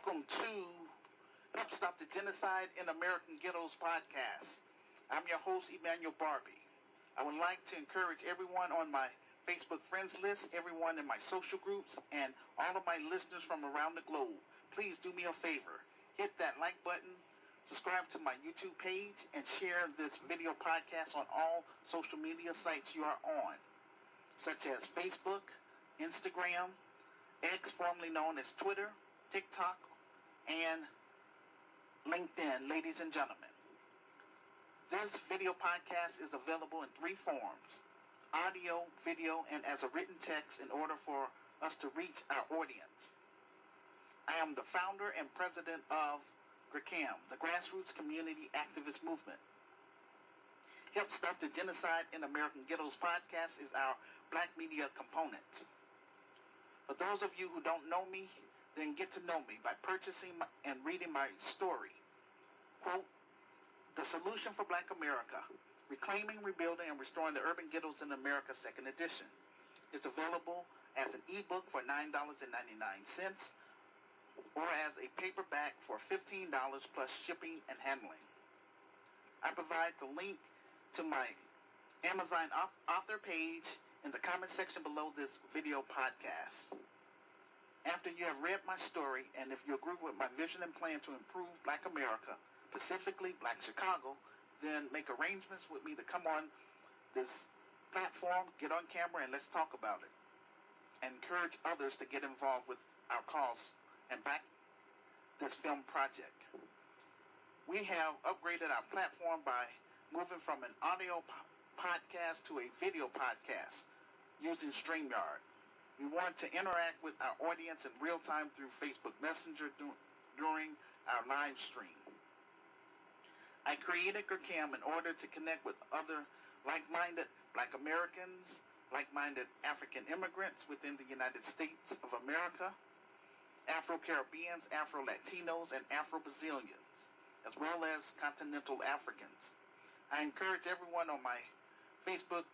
Welcome to Help Stop the Genocide in American Ghettos podcast. I'm your host, Emmanuel Barbee. I would like to encourage everyone on my Facebook friends list, everyone in my social groups, and all of my listeners from around the globe. Please do me a favor. Hit that like button, subscribe to my YouTube page, and share this video podcast on all social media sites you are on, such as Facebook, Instagram, X, formerly known as Twitter, TikTok, and LinkedIn, ladies and gentlemen. This video podcast is available in three forms: audio, video, and as a written text in order for us to reach our audience. I am the founder and president of GRCAM, the Grassroots Community Activist Movement. Help Stop the Genocide in American Ghettos podcast is our black media component. For those of you who don't know me, then get to know me by purchasing and reading my story. Quote, The Solution for Black America, Reclaiming, Rebuilding, and Restoring the Urban Ghettos in America, 2nd edition. It's available as an ebook for $9.99 or as a paperback for $15 plus shipping and handling. I provide the link to my Amazon author page in the comment section below this video podcast. After you have read my story, and if you agree with my vision and plan to improve Black America, specifically Black Chicago, then make arrangements with me to come on this platform, get on camera, and let's talk about it. And encourage others to get involved with our cause and back this film project. We have upgraded our platform by moving from an audio podcast to a video podcast using StreamYard. We want to interact with our audience in real time through Facebook Messenger during our live stream. I created GRCAM in order to connect with other like-minded Black Americans, like-minded African immigrants within the United States of America, Afro-Caribbeans, Afro-Latinos, and Afro-Brazilians, as well as continental Africans. I encourage everyone on my Facebook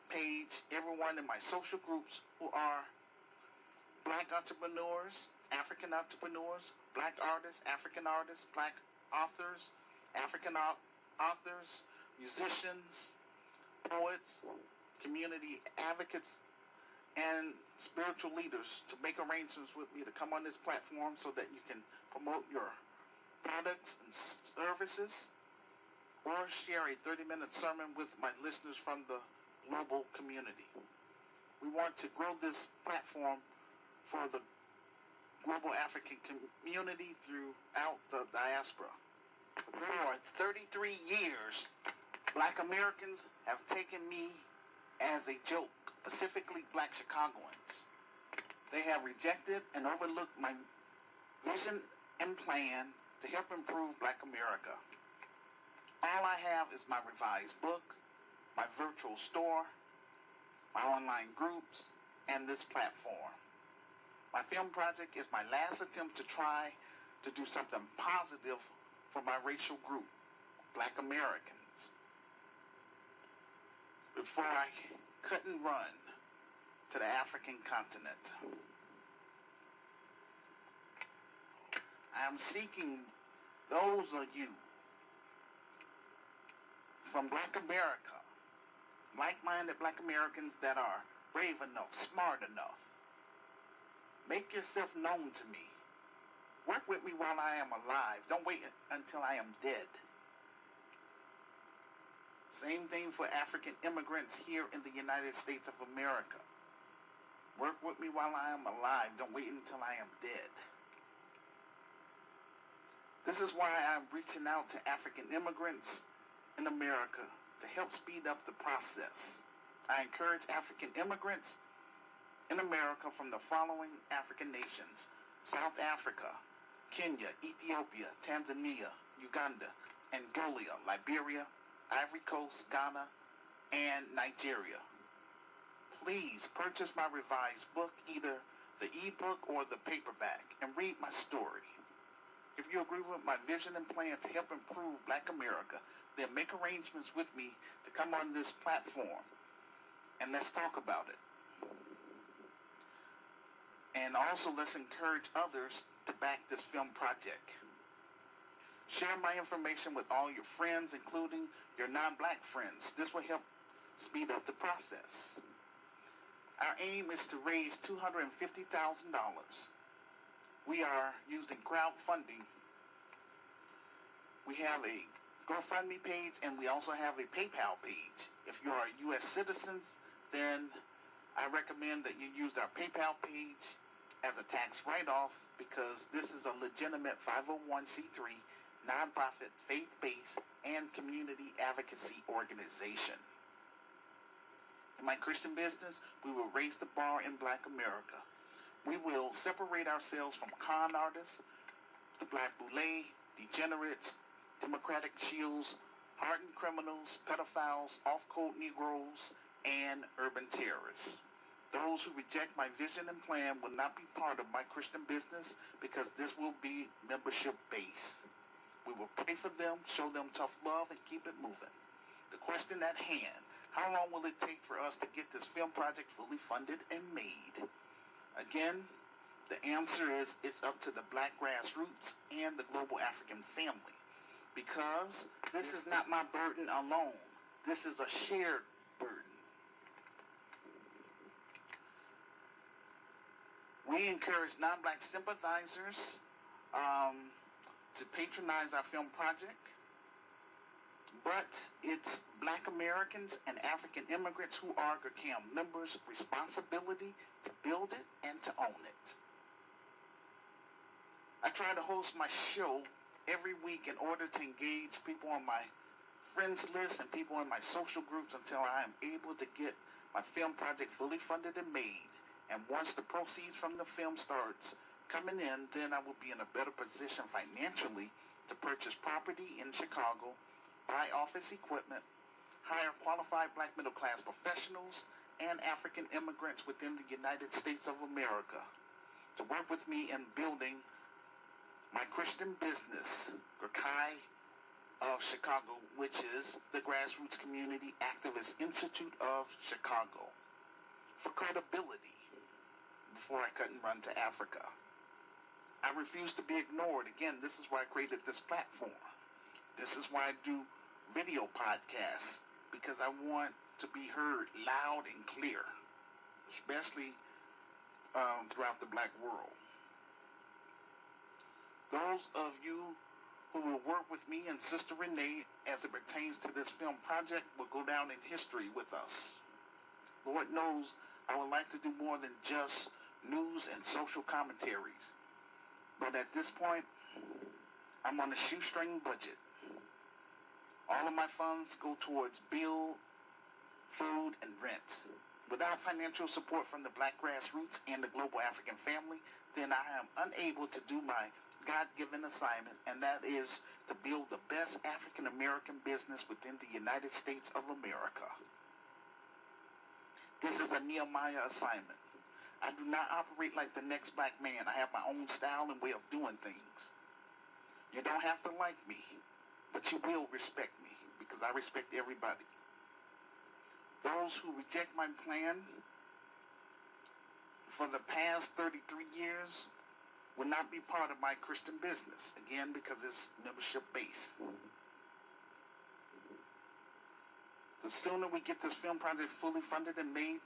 page, everyone in my social groups who are Black entrepreneurs, African entrepreneurs, Black artists, African artists, Black authors, African authors, musicians, poets, community advocates, and spiritual leaders to make arrangements with me to come on this platform so that you can promote your products and services or share a 30-minute sermon with my listeners from the global community. We want to grow this platform for the global African community throughout the diaspora. For 33 years, Black Americans have taken me as a joke, specifically Black Chicagoans. They have rejected and overlooked my vision and plan to help improve Black America. All I have is my revised book, my virtual store, my online groups, and this platform. My film project is my last attempt to try to do something positive for my racial group, Black Americans, before I couldn't run to the African continent. I am seeking those of you from Black America, like-minded Black Americans that are brave enough, smart enough. Make yourself known to me. Work with me while I am alive. Don't wait until I am dead. Same thing for African immigrants here in the United States of America. Work with me while I am alive. Don't wait until I am dead. This is why I'm reaching out to African immigrants in America to help speed up the process. I encourage African immigrants in America from the following African nations: South Africa, Kenya, Ethiopia, Tanzania, Uganda, Angola, Liberia, Ivory Coast, Ghana, and Nigeria. Please purchase my revised book, either the ebook or the paperback, and read my story. If you agree with my vision and plan to help improve Black America, then make arrangements with me to come on this platform and let's talk about it. And also let's encourage others to back this film project. Share my information with all your friends, including your non-black friends. This will help speed up the process. Our aim is to raise $250,000. We are using crowdfunding. We have a GoFundMe page, and we also have a PayPal page. If you are U.S. citizens, then I recommend that you use our PayPal page as a tax write-off, because this is a legitimate 501c3 nonprofit, faith-based, and community advocacy organization. In my Christian business, we will raise the bar in Black America. We will separate ourselves from con artists, the black boule, degenerates, democratic shields, hardened criminals, pedophiles, off-code Negroes, and urban terrorists. Those who reject my vision and plan will not be part of my Christian business, because this will be membership-based. We will pray for them, show them tough love, and keep it moving. The question at hand: how long will it take for us to get this film project fully funded and made? Again, the answer is it's up to the Black grassroots and the global African family, because this is not my burden alone. This is a shared burden. We encourage non-black sympathizers to patronize our film project, but it's Black Americans and African immigrants who are GRCAM members' responsibility to build it and to own it. I try to host my show every week in order to engage people on my friends list and people in my social groups until I am able to get my film project fully funded and made. And once the proceeds from the film starts coming in, then I will be in a better position financially to purchase property in Chicago, buy office equipment, hire qualified Black middle-class professionals and African immigrants within the United States of America to work with me in building my Christian business, GRCAM of Chicago, which is the Grassroots Community Activist Institute of Chicago, for credibility before I cut and run to Africa. I refuse to be ignored. Again, this is why I created this platform. This is why I do video podcasts, because I want to be heard loud and clear, especially throughout the Black world. Those of you who will work with me and Sister Renee as it pertains to this film project will go down in history with us. Lord knows I would like to do more than just news and social commentaries. But at this point, I'm on a shoestring budget. All of my funds go towards bill, food, and rent. Without financial support from the Black grassroots and the global African family, then I am unable to do my God-given assignment, and that is to build the best African-American business within the United States of America. This is a Nehemiah assignment. I do not operate like the next black man. I have my own style and way of doing things. You don't have to like me, but you will respect me, because I respect everybody. Those who reject my plan for the past 33 years will not be part of my Christian business, again, because it's membership-based. The sooner we get this film project fully funded and made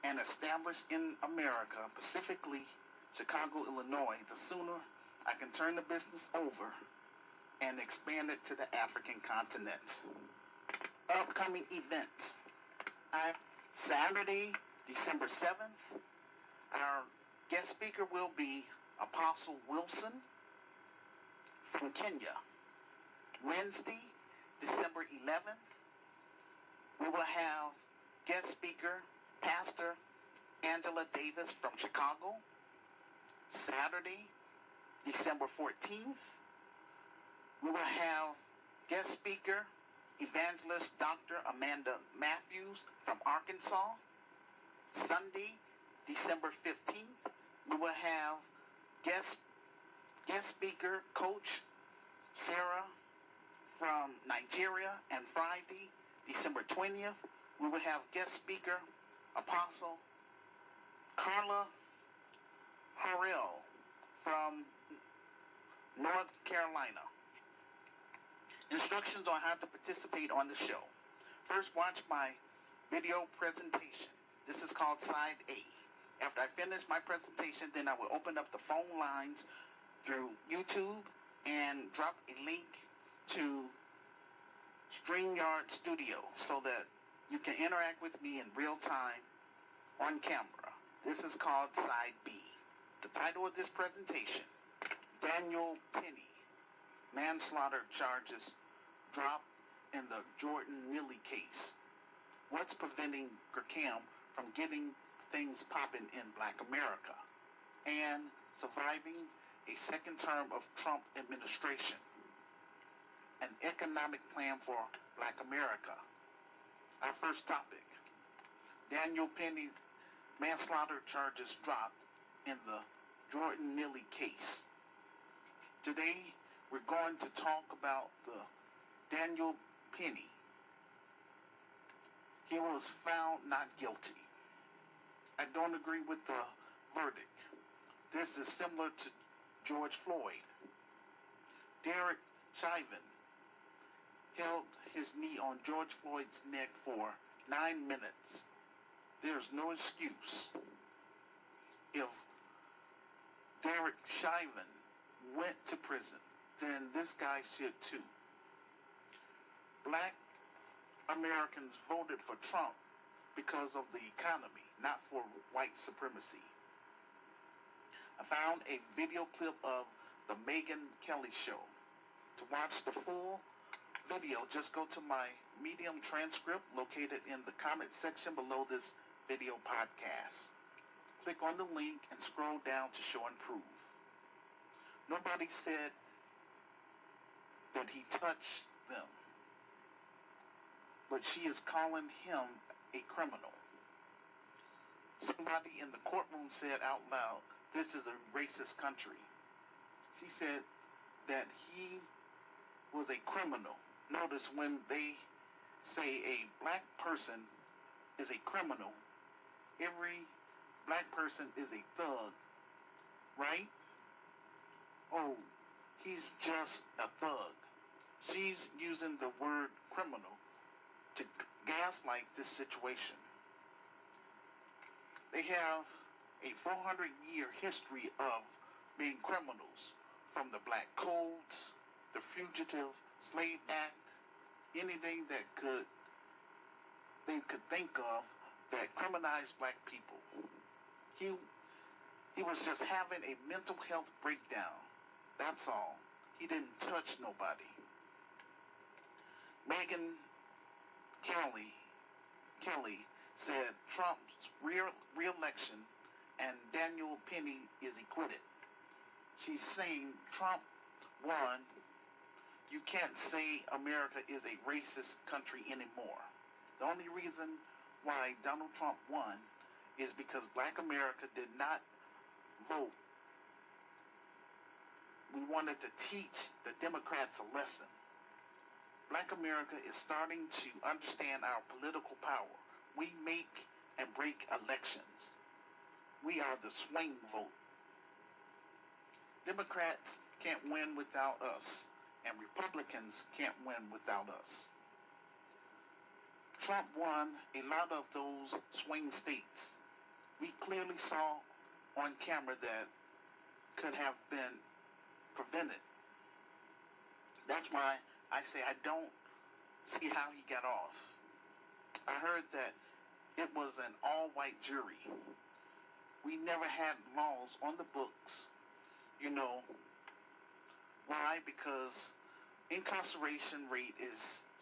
and established in America, specifically Chicago, Illinois, the sooner I can turn the business over and expand it to the African continent. Upcoming events. Saturday, December 7th, our guest speaker will be Apostle Wilson from Kenya. Wednesday, December 11th, we will have guest speaker Pastor Angela Davis from Chicago. Saturday, December 14th, we will have guest speaker Evangelist Dr. Amanda Matthews from Arkansas. Sunday, December 15th, we will have guest speaker Coach Sarah from Nigeria. And Friday, December 20th, we will have guest speaker Apostle Carla Harrell from North Carolina. Instructions on how to participate on the show. First, watch my video presentation. This is called Side A. After I finish my presentation, then I will open up the phone lines through YouTube and drop a link to StreamYard Studio so that you can interact with me in real time on camera. This is called Side B. The title of this presentation, Daniel Penny, manslaughter charges dropped in the Jordan-Neely case. What's preventing GRCAM from getting things popping in Black America? And surviving a second term of Trump administration. An economic plan for Black America. Our first topic, Daniel Penny manslaughter charges dropped in the Jordan-Neely case. Today, we're going to talk about the Daniel Penny. He was found not guilty. I don't agree with the verdict. This is similar to George Floyd. Derek Chauvin held his knee on George Floyd's neck for 9 minutes. There's no excuse. If Derek Chauvin went to prison, then this guy should too. Black Americans voted for Trump because of the economy, not for white supremacy. I found a video clip of the Megyn Kelly show. To watch the full video, just go to my Medium transcript located in the comment section below this video podcast. Click on the link and scroll down to show and prove. Nobody said that he touched them, but she is calling him a criminal. Somebody in the courtroom said out loud, "This is a racist country." She said that he was a criminal. Notice when they say a black person is a criminal, every black person is a thug, right? Oh, he's just a thug. She's using the word criminal to gaslight this situation. They have a 400-year history of being criminals, from the Black Codes, the Fugitive Slave Act, anything that they could think of that criminalized black people. He was just having a mental health breakdown. That's all. He didn't touch nobody. Megyn Kelly said Trump's re-election and Daniel Penny is acquitted. She's saying Trump won. You can't say America is a racist country anymore. The only reason why Donald Trump won is because Black America did not vote. We wanted to teach the Democrats a lesson. Black America is starting to understand our political power. We make and break elections. We are the swing vote. Democrats can't win without us, and Republicans can't win without us. Trump won a lot of those swing states. We clearly saw on camera that could have been prevented. That's why I say I don't see how he got off. I heard that it was an all-white jury. We never had laws on the books. You know, why? Because incarceration rate is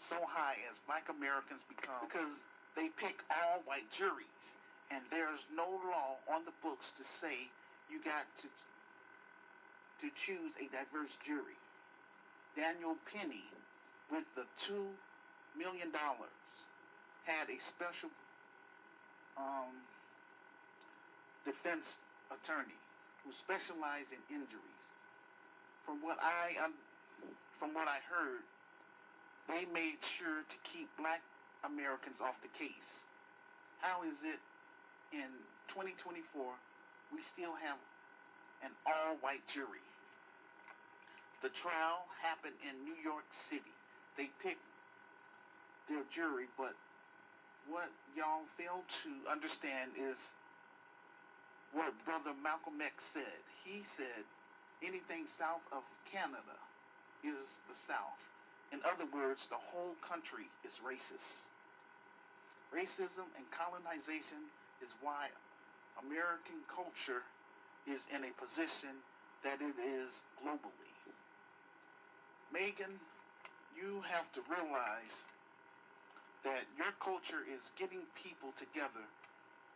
so high as Black Americans become, because they pick all white juries, and there's no law on the books to say you got to choose a diverse jury. Daniel Penny, with the $2 million, had a special defense attorney who specialized in injuries. From what I heard, they made sure to keep Black Americans off the case. How is it in 2024 we still have an all-white jury? The trial happened in New York City. They picked their jury, but what y'all fail to understand is what Brother Malcolm X said. He said anything south of Canada is the South. In other words, the whole country is racist. Racism and colonization is why American culture is in a position that it is globally. Megan, you have to realize that your culture is getting people together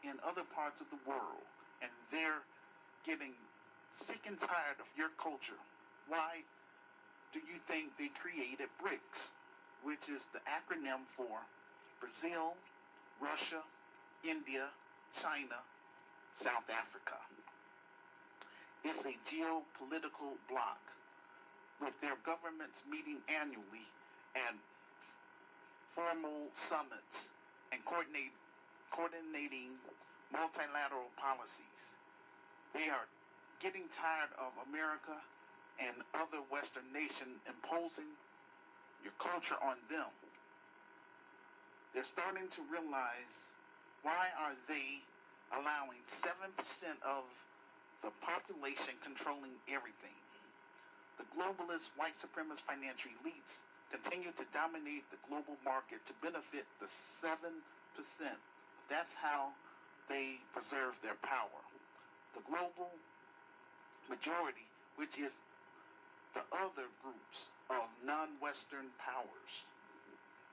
in other parts of the world, and they're getting sick and tired of your culture. Why do you think they created BRICS, which is the acronym for Brazil, Russia, India, China, South Africa? It's a geopolitical bloc with their governments meeting annually and formal summits and coordinating multilateral policies. They are getting tired of America and other Western nations imposing your culture on them. They're starting to realize, why are they allowing 7% of the population controlling everything? The globalist, white supremacist financial elites continue to dominate the global market to benefit the 7%. That's how they preserve their power. The global majority, which is the other groups of non-Western powers.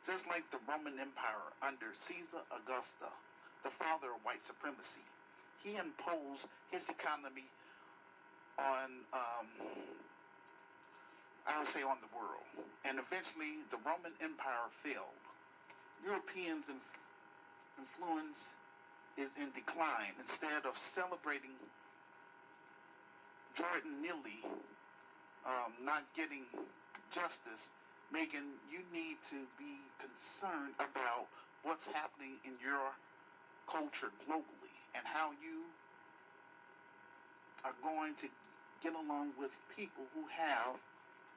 Just like the Roman Empire under Caesar Augustus, the father of white supremacy, he imposed his economy on, I would say, on the world. And eventually, the Roman Empire failed. Europeans' influence is in decline. Instead of celebrating Jordan Neely not getting justice, Megan, you need to be concerned about what's happening in your culture globally and how you are going to get along with people who have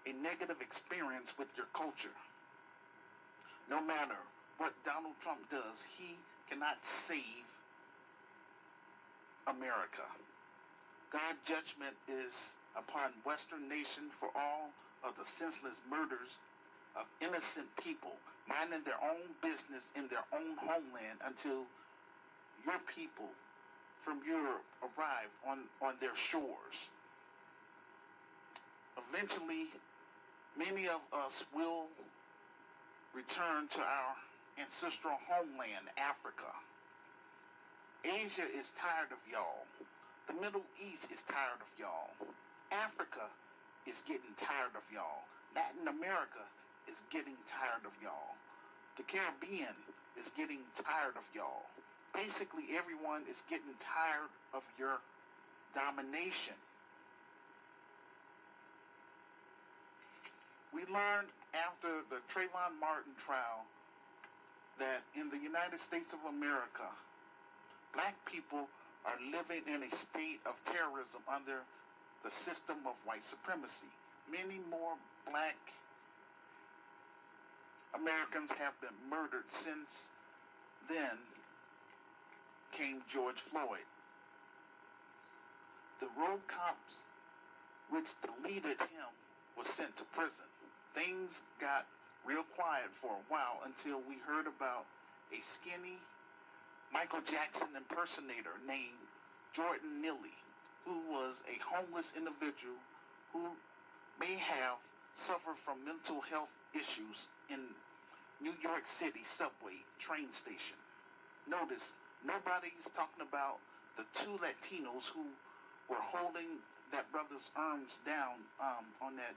a negative experience with your culture. No matter what Donald Trump does, he cannot save America. God's judgment is upon Western nations for all of the senseless murders of innocent people, minding their own business in their own homeland until your people from Europe arrive on their shores. Eventually, many of us will return to our ancestral homeland, Africa. Asia is tired of y'all. The Middle East is tired of y'all. Africa is getting tired of y'all. Latin America is getting tired of y'all. The Caribbean is getting tired of y'all. Basically, everyone is getting tired of your domination. We learned after the Trayvon Martin trial that in the United States of America, black people are living in a state of terrorism under the system of white supremacy. Many more black Americans have been murdered since then came George Floyd. The road cops which deleted him was sent to prison. Things got real quiet for a while until we heard about a skinny Michael Jackson impersonator named Jordan Neely, who was a homeless individual who may have suffered from mental health issues in New York City subway train station. Notice, nobody's talking about the two Latinos who were holding that brother's arms down on that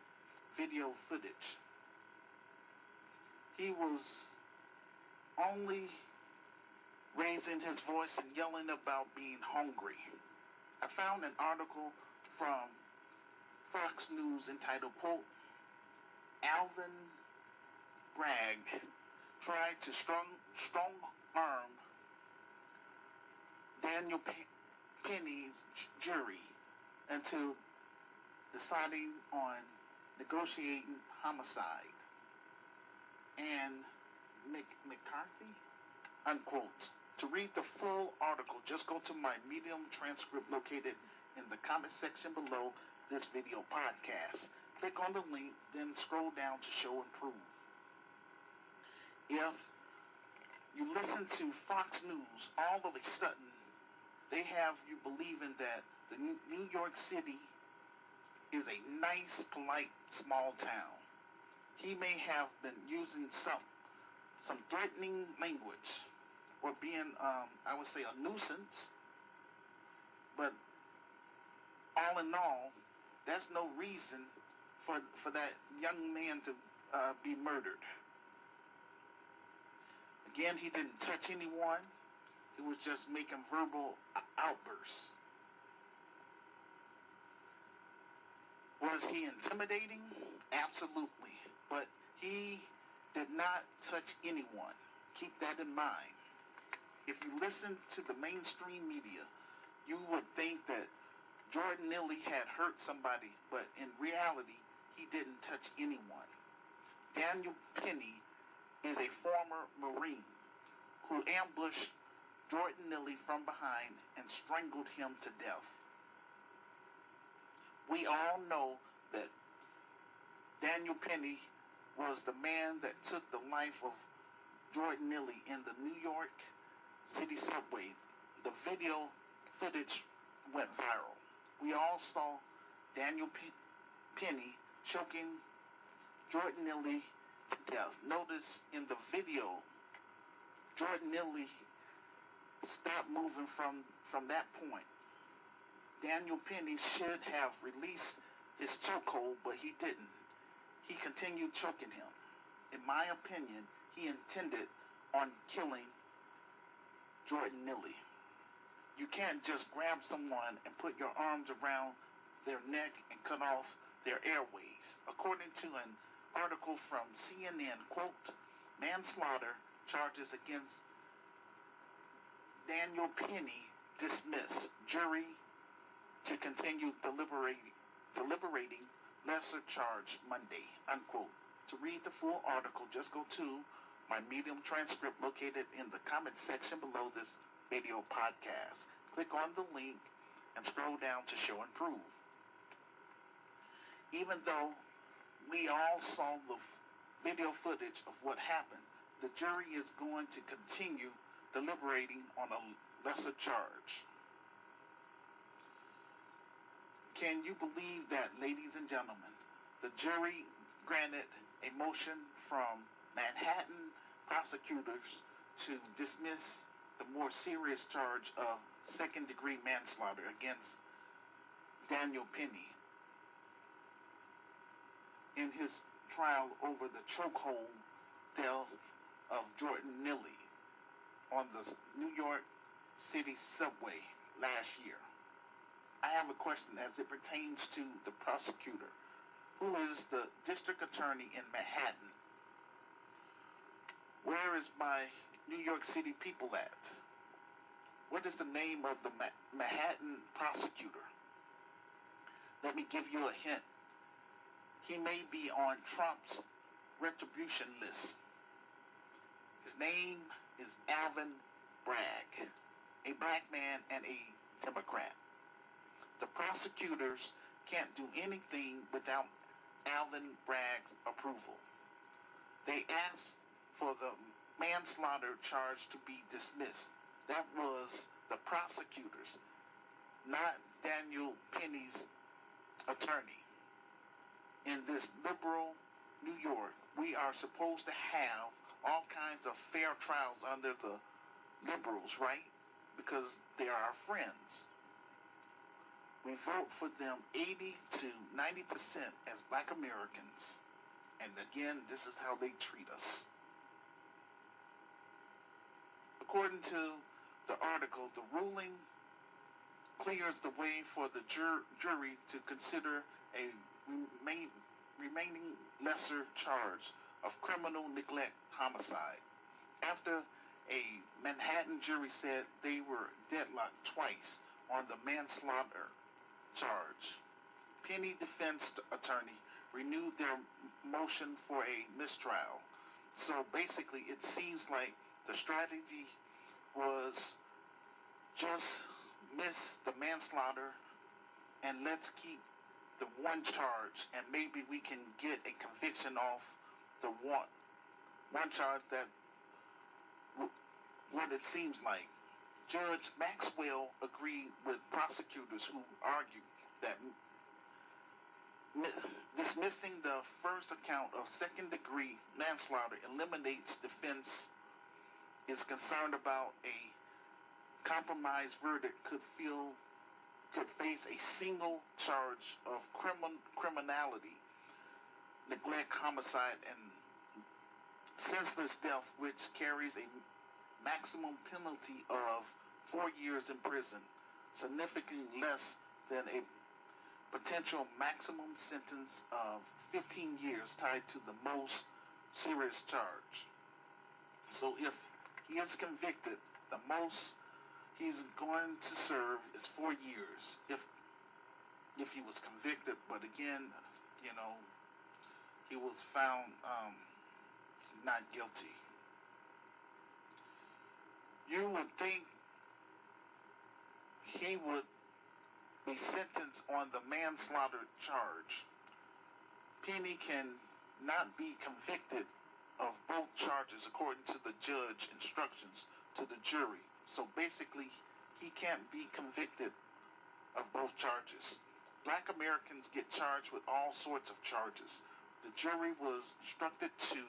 video footage. He was only raising his voice and yelling about being hungry. I found an article from Fox News entitled, quote, Alvin Bragg tried to strong arm Daniel Penny's jury into deciding on negotiating homicide, and McCarthy, unquote. To read the full article, just go to my Medium transcript located in the comment section below this video podcast. Click on the link, then scroll down to show and prove. If you listen to Fox News, all of a sudden, they have you believing that the New York City is a nice, polite, small town. He may have been using some threatening language or being, I would say, a nuisance. But all in all, that's no reason for that young man to be murdered. Again, he didn't touch anyone. He was just making verbal outbursts. Was he intimidating? Absolutely. But he did not touch anyone. Keep that in mind. If you listen to the mainstream media, you would think that Jordan Neely had hurt somebody, but in reality, he didn't touch anyone. Daniel Penny is a former Marine who ambushed Jordan Neely from behind and strangled him to death. We all know that Daniel Penny was the man that took the life of Jordan Neely in the New York City subway. The video footage went viral. We all saw Daniel Penny choking Jordan Neely to death. Notice in the video, Jordan Neely stopped moving from that point. Daniel Penny should have released his chokehold, but he didn't. He continued choking him. In my opinion, he intended on killing Jordan Neely. You can't just grab someone and put your arms around their neck and cut off their airways. According to an article from CNN, quote, manslaughter charges against Daniel Penny dismissed. Jury to continue deliberating lesser charge Monday, unquote. To read the full article, just go to my Medium transcript located in the comment section below this video podcast. Click on the link and scroll down to show and prove. Even though we all saw the video footage of what happened, the jury is going to continue deliberating on a lesser charge. Can you believe that, ladies and gentlemen? The jury granted a motion from Manhattan prosecutors to dismiss the more serious charge of second-degree manslaughter against Daniel Penny in his trial over the chokehold death of Jordan Neely on the New York City subway last year. I have a question as it pertains to the prosecutor, who is the district attorney in Manhattan. Where is my New York City people at? What is the name of the Manhattan prosecutor? Let me give you a hint. He may be on Trump's retribution list. His name is Alvin Bragg, a black man and a Democrat. The prosecutors can't do anything without Alvin Bragg's approval. They asked for the manslaughter charge to be dismissed. That was the prosecutors, not Daniel Penny's attorney. In this liberal New York, we are supposed to have all kinds of fair trials under the liberals, right? Because they are our friends. We vote for them 80 to 90% as black Americans. And again, this is how they treat us. According to the article, the ruling clears the way for the jury to consider a remaining lesser charge of criminal neglect homicide. After a Manhattan jury said they were deadlocked twice on the manslaughter charge, Penny defense attorney renewed their motion for a mistrial. So basically, it seems like the strategy was just miss the manslaughter and let's keep the one charge, and maybe we can get a conviction off the one charge that what it seems like. Judge Maxwell agreed with prosecutors who argued that dismissing the first account of second-degree manslaughter eliminates defense is concerned about a compromise verdict could face a single charge of criminality, neglect, homicide, and senseless death, which carries a maximum penalty of 4 years in prison, significantly less than a potential maximum sentence of 15 years tied to the most serious charge. So if he is convicted, the most he's going to serve is 4 years if he was convicted. But again, he was found not guilty. You would think he would be sentenced on the manslaughter charge. Penny can not be convicted of both charges according to the judge instructions to the jury. So basically, he can't be convicted of both charges. Black Americans get charged with all sorts of charges. The jury was instructed to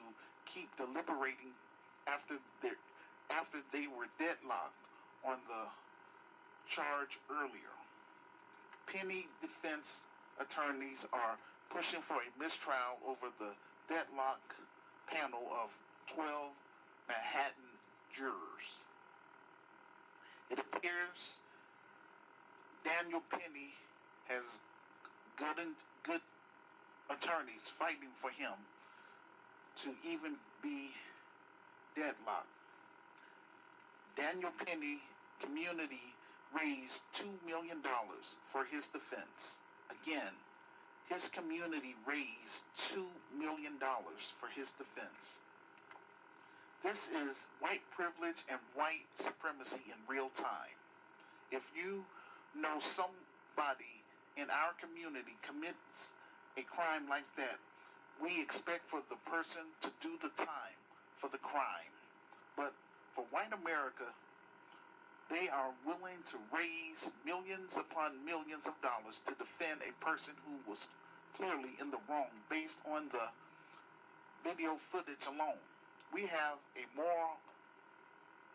keep deliberating after they were deadlocked on the charge earlier. Penny defense attorneys are pushing for a mistrial over the deadlock panel of 12 Manhattan jurors. It appears Daniel Penny has good attorneys fighting for him to even be deadlocked. Daniel Penny community raised $2 million for his defense. Again, his community raised $2 million for his defense. This is white privilege and white supremacy in real time. If you know somebody in our community commits a crime like that, we expect for the person to do the time for the crime. But for white America, they are willing to raise millions upon millions of dollars to defend a person who was clearly in the wrong based on the video footage alone. We have a moral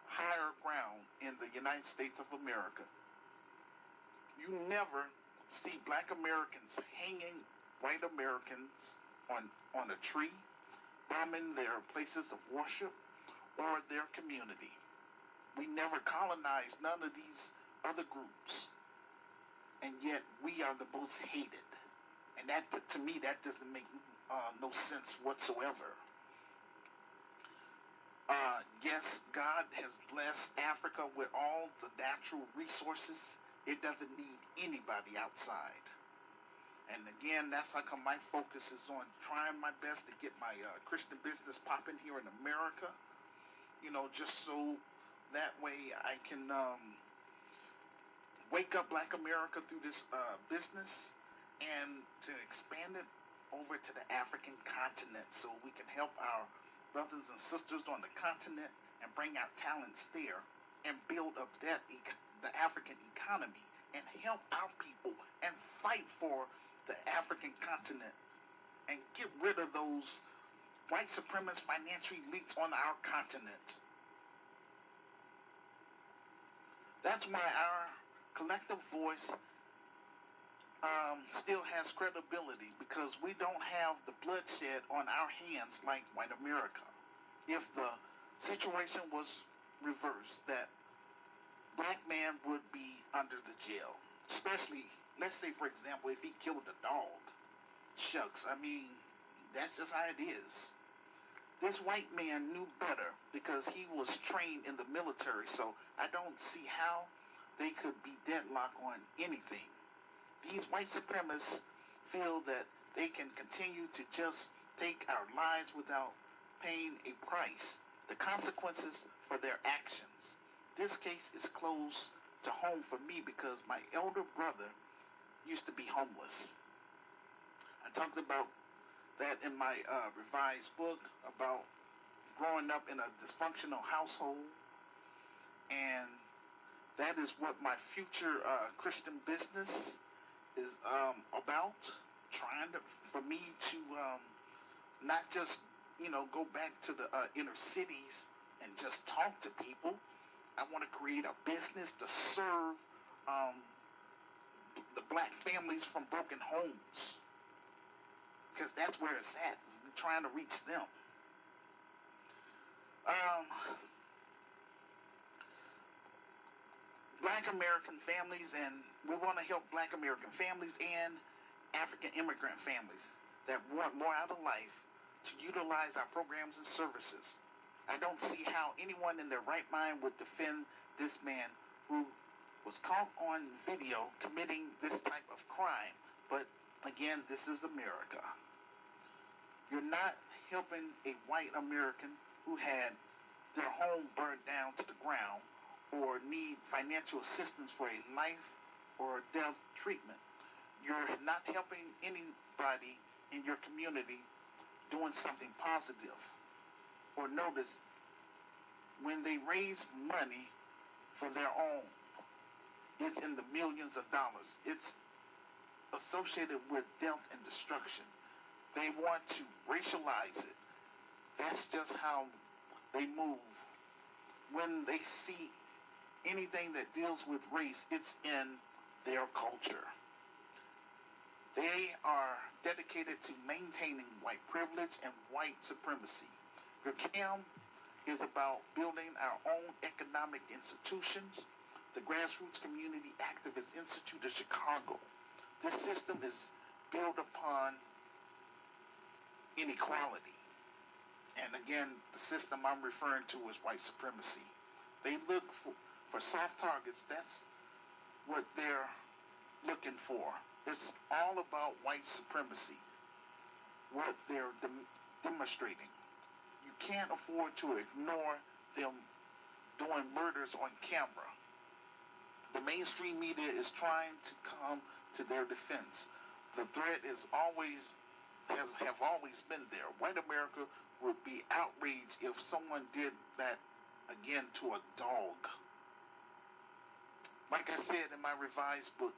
higher ground in the United States of America. You never see black Americans hanging white Americans on a tree, bombing their places of worship or their community. We never colonized none of these other groups, and yet we are the most hated. And that, to me, that doesn't make no sense whatsoever. Yes, God has blessed Africa with all the natural resources. It doesn't need anybody outside. And again, that's how come my focus is on trying my best to get my Christian business popping here in America. Just so that way I can wake up Black America through this business and to expand it over to the African continent so we can help our brothers and sisters on the continent and bring our talents there and build up the African economy and help our people and fight for the African continent and get rid of those white supremacist financial elites on our continent. That's why our collective voice still has credibility, because we don't have the bloodshed on our hands like white America. If the situation was reversed, that black man would be under the jail, especially, let's say, for example, if he killed a dog. Shucks, I mean, that's just how it is. This white man knew better because he was trained in the military, so I don't see how they could be deadlocked on anything. These white supremacists feel that they can continue to just take our lives without paying a price, the consequences for their actions. This case is close to home for me because my elder brother used to be homeless. I talked about that in my revised book about growing up in a dysfunctional household, and that is what my future Christian business is about. Trying to, for me to not just go back to the inner cities and just talk to people. I want to create a business to serve the black families from broken homes, because that's where it's at. We're trying to reach them. Black American families, and we want to help Black American families and African immigrant families that want more out of life to utilize our programs and services. I don't see how anyone in their right mind would defend this man who was caught on video committing this type of crime. But again, this is America. You're not helping a white American who had their home burned down to the ground or need financial assistance for a life or death treatment. You're not helping anybody in your community doing something positive. Or notice, when they raise money for their own, it's in the millions of dollars. It's associated with death and destruction. They want to racialize it. That's just how they move. When they see anything that deals with race, it's in their culture. They are dedicated to maintaining white privilege and white supremacy. GRCAM is about building our own economic institutions, the Grassroots Community Activist Institute of Chicago. This system is built upon inequality. And again, the system I'm referring to is white supremacy. They look for soft targets. That's what they're looking for. It's all about white supremacy, what they're demonstrating. You can't afford to ignore them doing murders on camera. The mainstream media is trying to come to their defense. The threat is have always been there. White America would be outraged if someone did that again to a dog. Like I said in my revised book,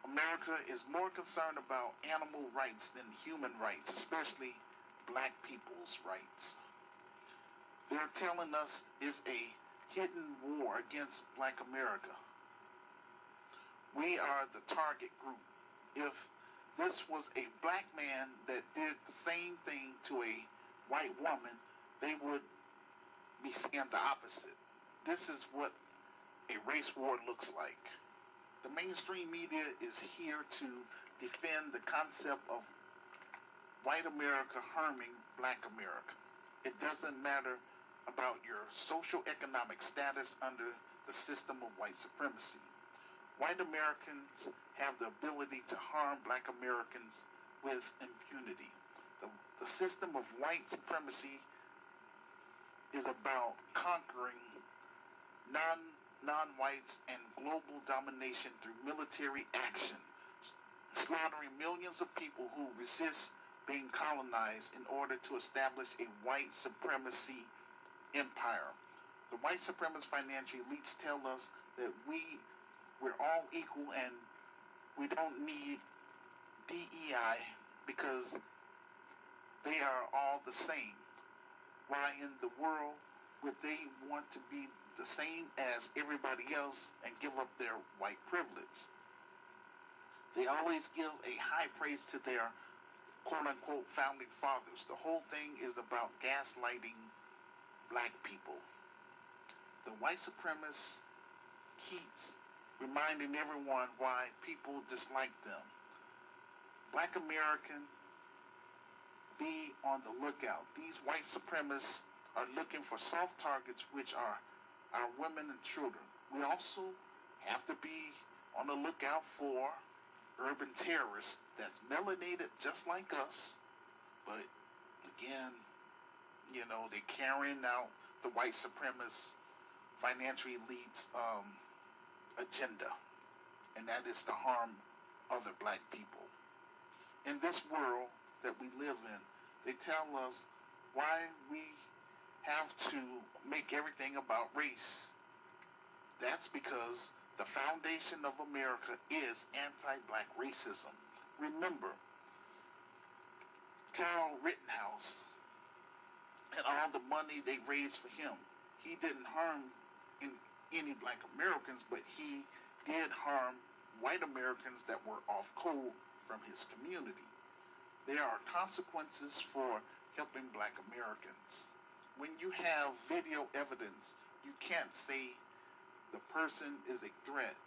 America is more concerned about animal rights than human rights, especially black people's rights. They're telling us it's a hidden war against Black America. We are the target group. If this was a black man that did the same thing to a white woman, they would be saying the opposite. This is what a race war looks like. The mainstream media is here to defend the concept of white America harming Black America. It doesn't matter about your social economic status under the system of white supremacy. White Americans have the ability to harm Black Americans with impunity. The system of white supremacy is about conquering non-whites and global domination through military action, slaughtering millions of people who resist being colonized in order to establish a white supremacy empire. The white supremacist financial elites tell us that we're all equal and we don't need DEI because they are all the same. Why in the world would they want to be the same as everybody else and give up their white privilege? They always give a high praise to their quote-unquote founding fathers. The whole thing is about gaslighting black people. The white supremacist keeps reminding everyone why people dislike them. Black Americans, be on the lookout. These white supremacists are looking for soft targets, which are our women and children. We also have to be on the lookout for urban terrorists that's melanated just like us, but again, they're carrying out the white supremacist financial elites agenda, and that is to harm other black people. In this world that we live in, they tell us why we have to make everything about race. That's because the foundation of America is anti-black racism. Remember, Kyle Rittenhouse and all the money they raised for him, he didn't harm any black Americans, but he did harm white Americans that were off code from his community. There are consequences for helping black Americans. When you have video evidence, you can't say the person is a threat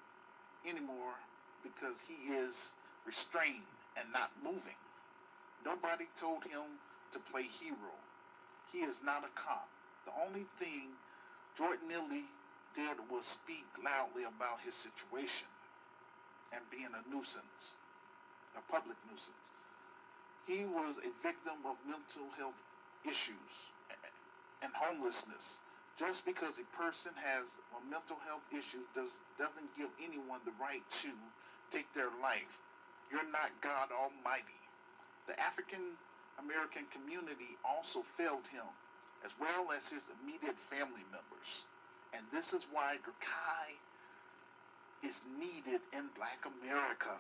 anymore because he is restrained and not moving. Nobody told him to play hero. He is not a cop. The only thing Jordan Neely did was speak loudly about his situation and being a nuisance, a public nuisance. He was a victim of mental health issues and homelessness. Just because a person has a mental health issue doesn't give anyone the right to take their life. You're not God Almighty. The African American community also failed him, as well as his immediate family members. And this is why GRCAM is needed in black America.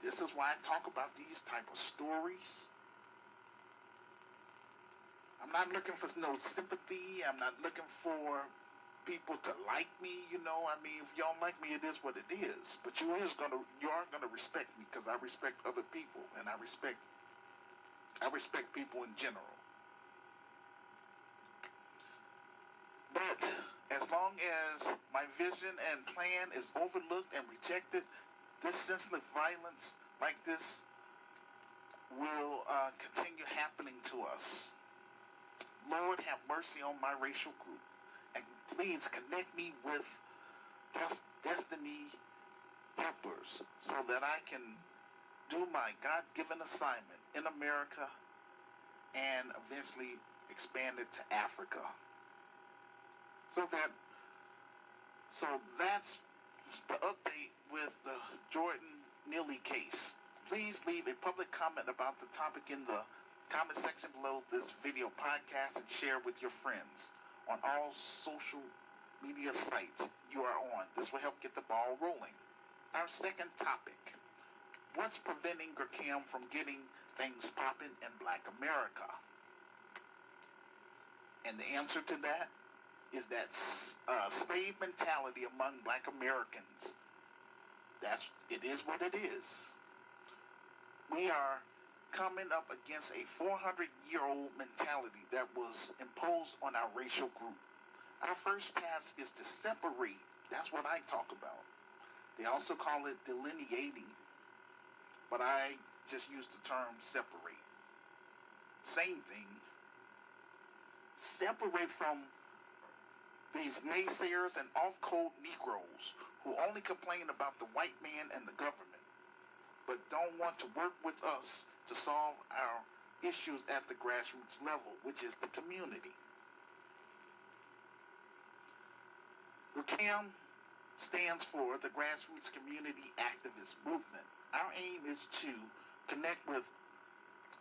This is why I talk about these type of stories. I'm not looking for no sympathy. I'm not looking for people to like me, if you don't like me, it is what it is. But you are gonna respect me because I respect other people, and I respect people in general. But as long as my vision and plan is overlooked and rejected, this senseless violence like this will continue happening to us. Lord, have mercy on my racial group. And please connect me with destiny helpers so that I can do my God-given assignment in America and eventually expand it to Africa. So that's the update with the Jordan Neely case. Please leave a public comment about the topic in the comment section below this video podcast and share with your friends on all social media sites you are on. This will help get the ball rolling. Our second topic: what's preventing GRCAM from getting things popping in black America? And the answer to that is that slave mentality among black Americans. It is what it is. We are coming up against a 400-year-old mentality that was imposed on our racial group. Our first task is to separate. That's what I talk about. They also call it delineating, but I just use the term separate. Same thing. Separate from these naysayers and off-code Negroes who only complain about the white man and the government, but don't want to work with us to solve our issues at the grassroots level, which is the community. GRCAM stands for the Grassroots Community Activist Movement. Our aim is to connect with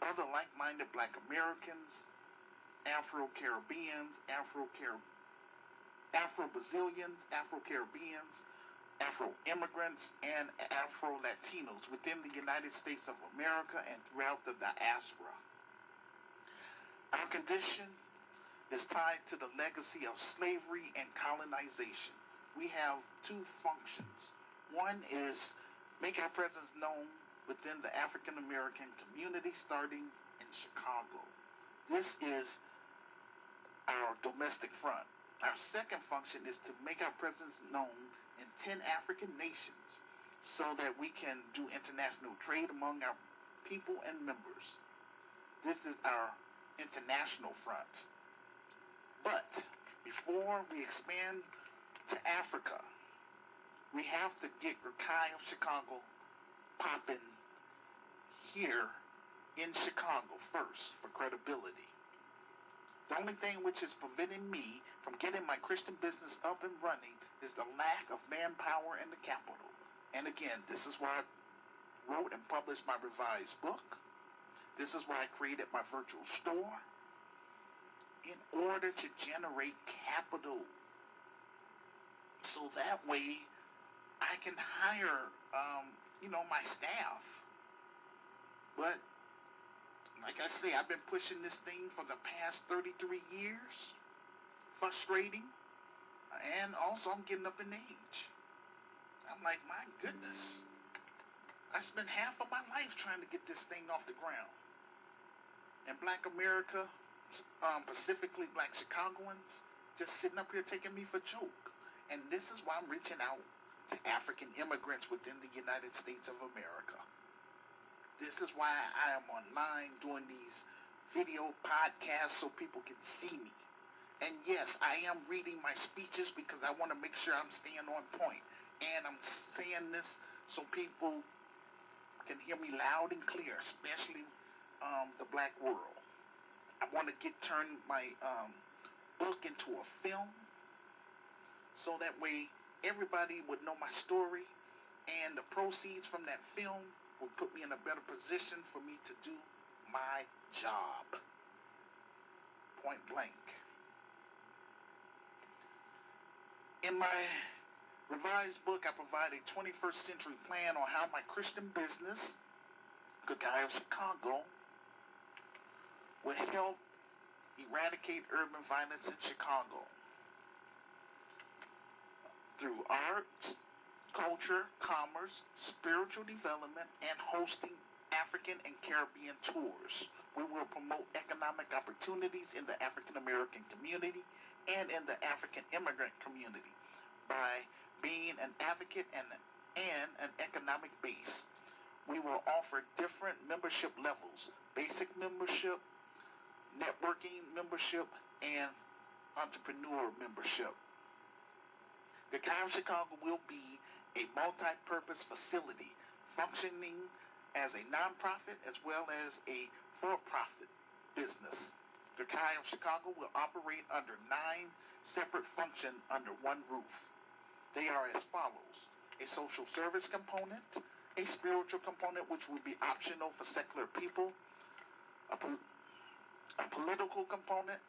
other like-minded black Americans, Afro-Caribbeans, Afro-Brazilians, Afro-Caribbeans, Afro-immigrants, and Afro-Latinos within the United States of America and throughout the diaspora. Our condition is tied to the legacy of slavery and colonization. We have two functions. One is make our presence known within the African American community starting in Chicago. This is our domestic front. Our second function is to make our presence known in 10 African nations so that we can do international trade among our people and members. This is our international front. But before we expand to Africa, We have to get GRCAM Chicago popping here in Chicago first for credibility. The only thing which is preventing me from getting my Christian business up and running is the lack of manpower in the capital. And again, this is why I wrote and published my revised book. This is why I created my virtual store, in order to generate capital. So that way I can hire, my staff. But like I say, I've been pushing this thing for the past 33 years. Frustrating. And also I'm getting up in age. I'm like, my goodness. I spent half of my life trying to get this thing off the ground. And Black America, specifically Black Chicagoans, just sitting up here taking me for joke. And this is why I'm reaching out to African immigrants within the United States of America. This is why I am online doing these video podcasts so people can see me. And yes, I am reading my speeches because I want to make sure I'm staying on point. And I'm saying this so people can hear me loud and clear, especially the Black world. I want to turn my book into a film so that way everybody would know my story, and the proceeds from that film would put me in a better position for me to do my job. Point blank. In my revised book, I provide a 21st century plan on how my Christian business, Good Guy of Chicago, will help eradicate urban violence in Chicago through art, culture, commerce, spiritual development, and hosting African and Caribbean tours. We will promote economic opportunities in the African American community and in the African immigrant community by being an advocate and an economic base. We will offer different membership levels: basic membership, networking membership, and entrepreneur membership. The GRCAM Chicago will be a multi-purpose facility functioning as a nonprofit as well as a for-profit business. The GRCAM Chicago will operate under 9 separate functions under one roof. They are as follows: a social service component, a spiritual component which will be optional for secular people, a political component,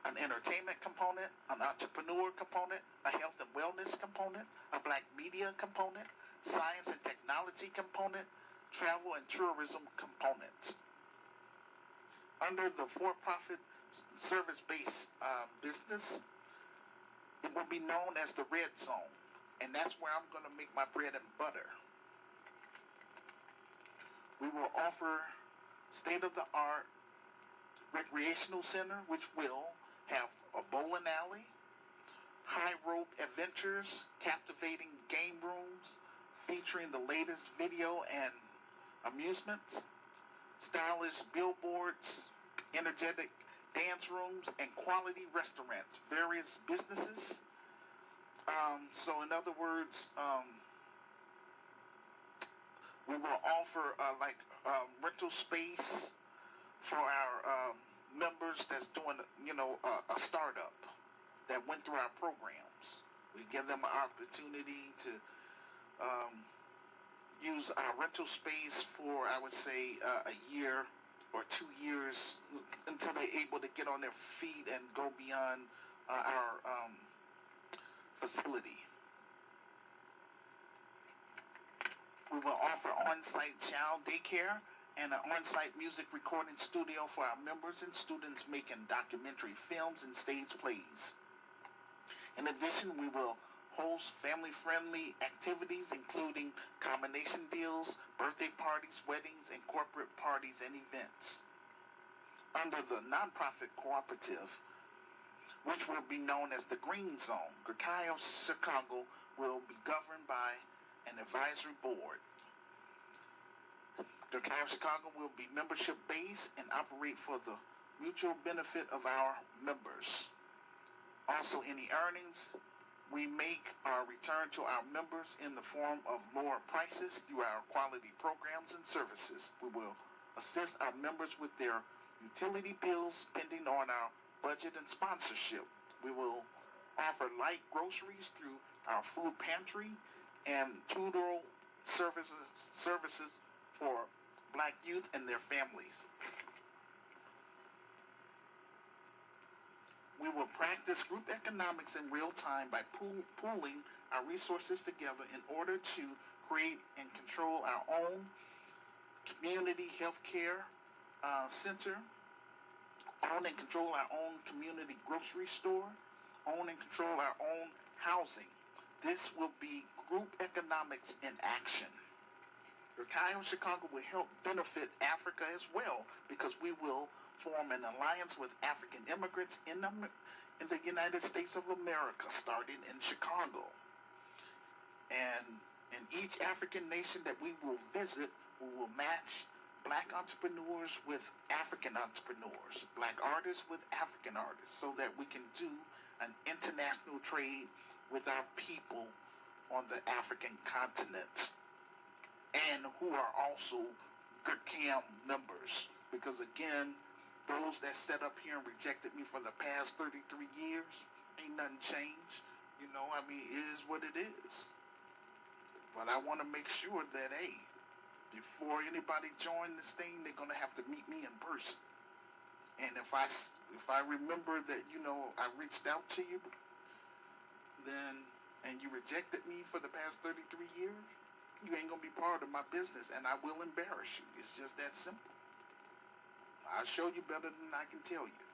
an entertainment component, an entrepreneur component, a health and wellness component, a Black media component, science and technology component, travel and tourism component. Under the for-profit service-based business, it will be known as the Red Zone, and that's where I'm going to make my bread and butter. We will offer state-of-the-art recreational center, which will have a bowling alley, high rope adventures, captivating game rooms featuring the latest video and amusements, stylish billboards, energetic dance rooms, and quality restaurants, various businesses. So in other words, we will offer rental space for our members that's doing, a startup that went through our programs. We give them an opportunity to use our rental space for, I would say, a year or 2 years until they're able to get on their feet and go beyond our facility. We will offer on-site child daycare and an on-site music recording studio for our members and students making documentary films and stage plays. In addition, we will host family-friendly activities including combination deals, birthday parties, weddings, and corporate parties and events. Under the nonprofit cooperative, which will be known as the Green Zone, GRCAM Chicago will be governed by an advisory board. GRCAM Chicago will be membership-based and operate for the mutual benefit of our members. Also, any earnings We make our return to our members in the form of lower prices through our quality programs and services. We will assist our members with their utility bills depending on our budget and sponsorship. We will offer light groceries through our food pantry and tutoral services for Black youth and their families. We will practice group economics in real time by pooling our resources together in order to create and control our own community health care center, own and control our own community grocery store, own and control our own housing. This will be group economics in action. GRCAM Chicago will help benefit Africa as well because we will form an alliance with African immigrants in the United States of America, starting in Chicago. And in each African nation that we will visit, we will match Black entrepreneurs with African entrepreneurs, Black artists with African artists, so that we can do an international trade with our people on the African continent, and who are also GRCAM members. Because again, those that set up here and rejected me for the past 33 years, ain't nothing changed. You know, I mean, it is what it is. But I want to make sure that, hey, before anybody join this thing, they're going to have to meet me in person. And if I remember that, you know, I reached out to you, then, and you rejected me for the past 33 years, you ain't going to be part of my business, and I will embarrass you. It's just that simple. I'll show you better than I can tell you.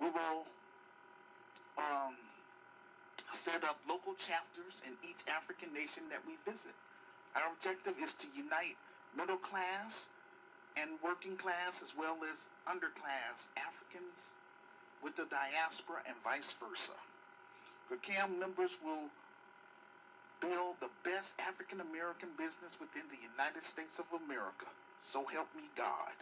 We will set up local chapters in each African nation that we visit. Our objective is to unite middle class and working class as well as underclass Africans with the diaspora and vice versa. GRCAM members will build the best African American business within the United States of America. So help me God.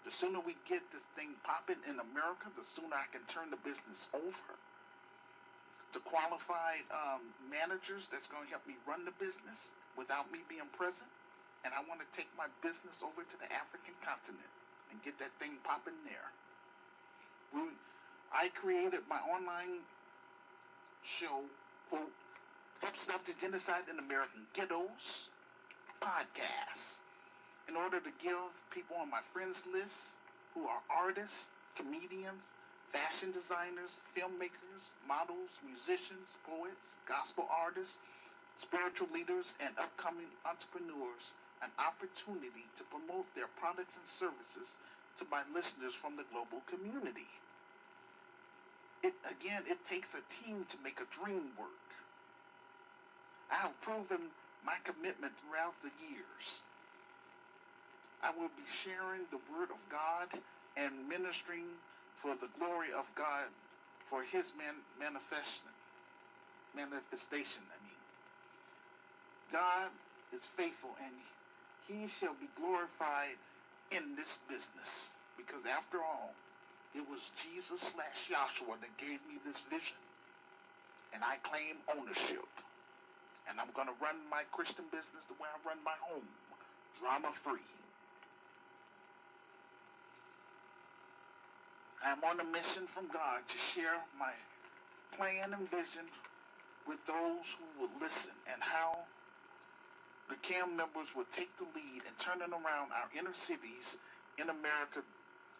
The sooner we get this thing popping in America, the sooner I can turn the business over to qualified managers that's going to help me run the business without me being present. And I want to take my business over to the African continent and get that thing popping there. I created my online show, quote, Help Stop the Genocide in American Ghettos podcast, in order to give people on my friends list who are artists, comedians, fashion designers, filmmakers, models, musicians, poets, gospel artists, spiritual leaders, and upcoming entrepreneurs an opportunity to promote their products and services to my listeners from the global community. It takes a team to make a dream work. I have proven my commitment throughout the years. I will be sharing the word of God and ministering for the glory of God, for his manifestation. God is faithful, and he shall be glorified in this business. Because after all, it was Jesus/Yahshua that gave me this vision. And I claim ownership. And I'm going to run my Christian business the way I run my home, drama-free. I'm on a mission from God to share my plan and vision with those who will listen, and how the GRCAM members will take the lead in turning around our inner cities in America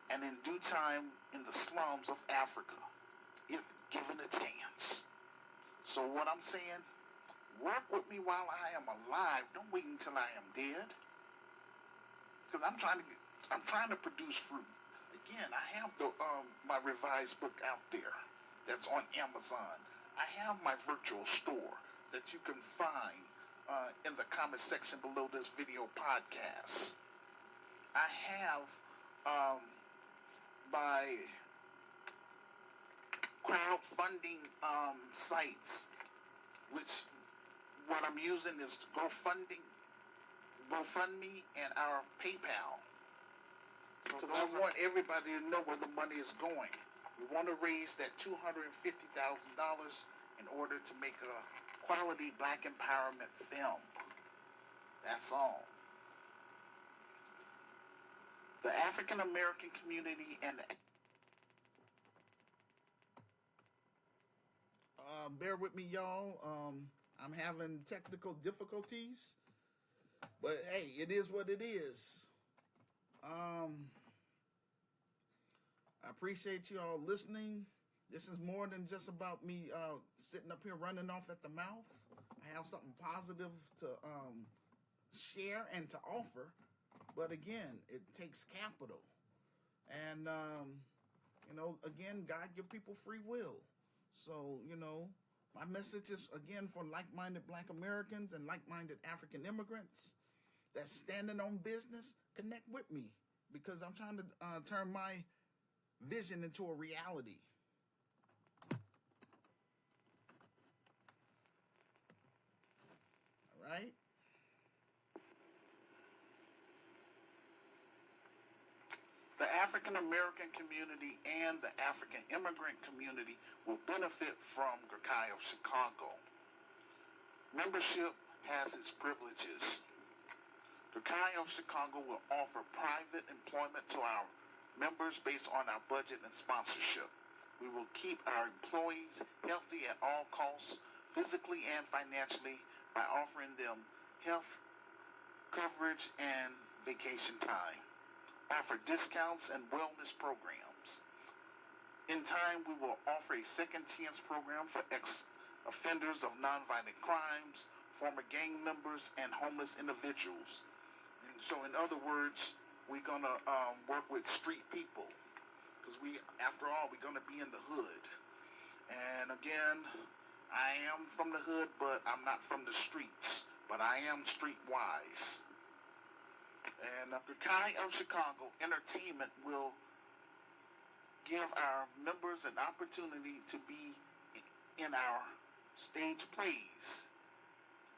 and in due time in the slums of Africa, if given a chance. So what I'm saying, work with me while I am alive. Don't wait until I am dead. Because I'm trying to produce fruit. Again, I have my revised book out there that's on Amazon. I have my virtual store that you can find in the comment section below this video podcast. I have my crowdfunding sites, which what I'm using is GoFundMe and our PayPal. Because I want everybody to know where the money is going. We want to raise that $250,000 in order to make a quality black empowerment film. That's all. The African American community and bear with me, y'all. I'm having technical difficulties, but hey, it is what it is. I appreciate you all listening. This is more than just about me sitting up here running off at the mouth. I have something positive to share and to offer. But again, it takes capital. And, again, God give people free will. So, my message is, again, for like-minded Black Americans and like-minded African immigrants that's standing on business, connect with me. Because I'm trying to turn my vision into a reality. All right? The African American community and the African immigrant community will benefit from GRCAM of Chicago. Membership has its privileges. GRCAM of Chicago will offer private employment to our members based on our budget and sponsorship. We will keep our employees healthy at all costs, physically and financially, by offering them health coverage and vacation time. Offer discounts and wellness programs. In time, we will offer a second chance program for ex-offenders of nonviolent crimes, former gang members, and homeless individuals. And so, in other words, we're going to work with street people. Because after all, we're going to be in the hood. And again, I am from the hood, but I'm not from the streets. But I am streetwise. And GRCAM of Chicago Entertainment will give our members an opportunity to be in our stage plays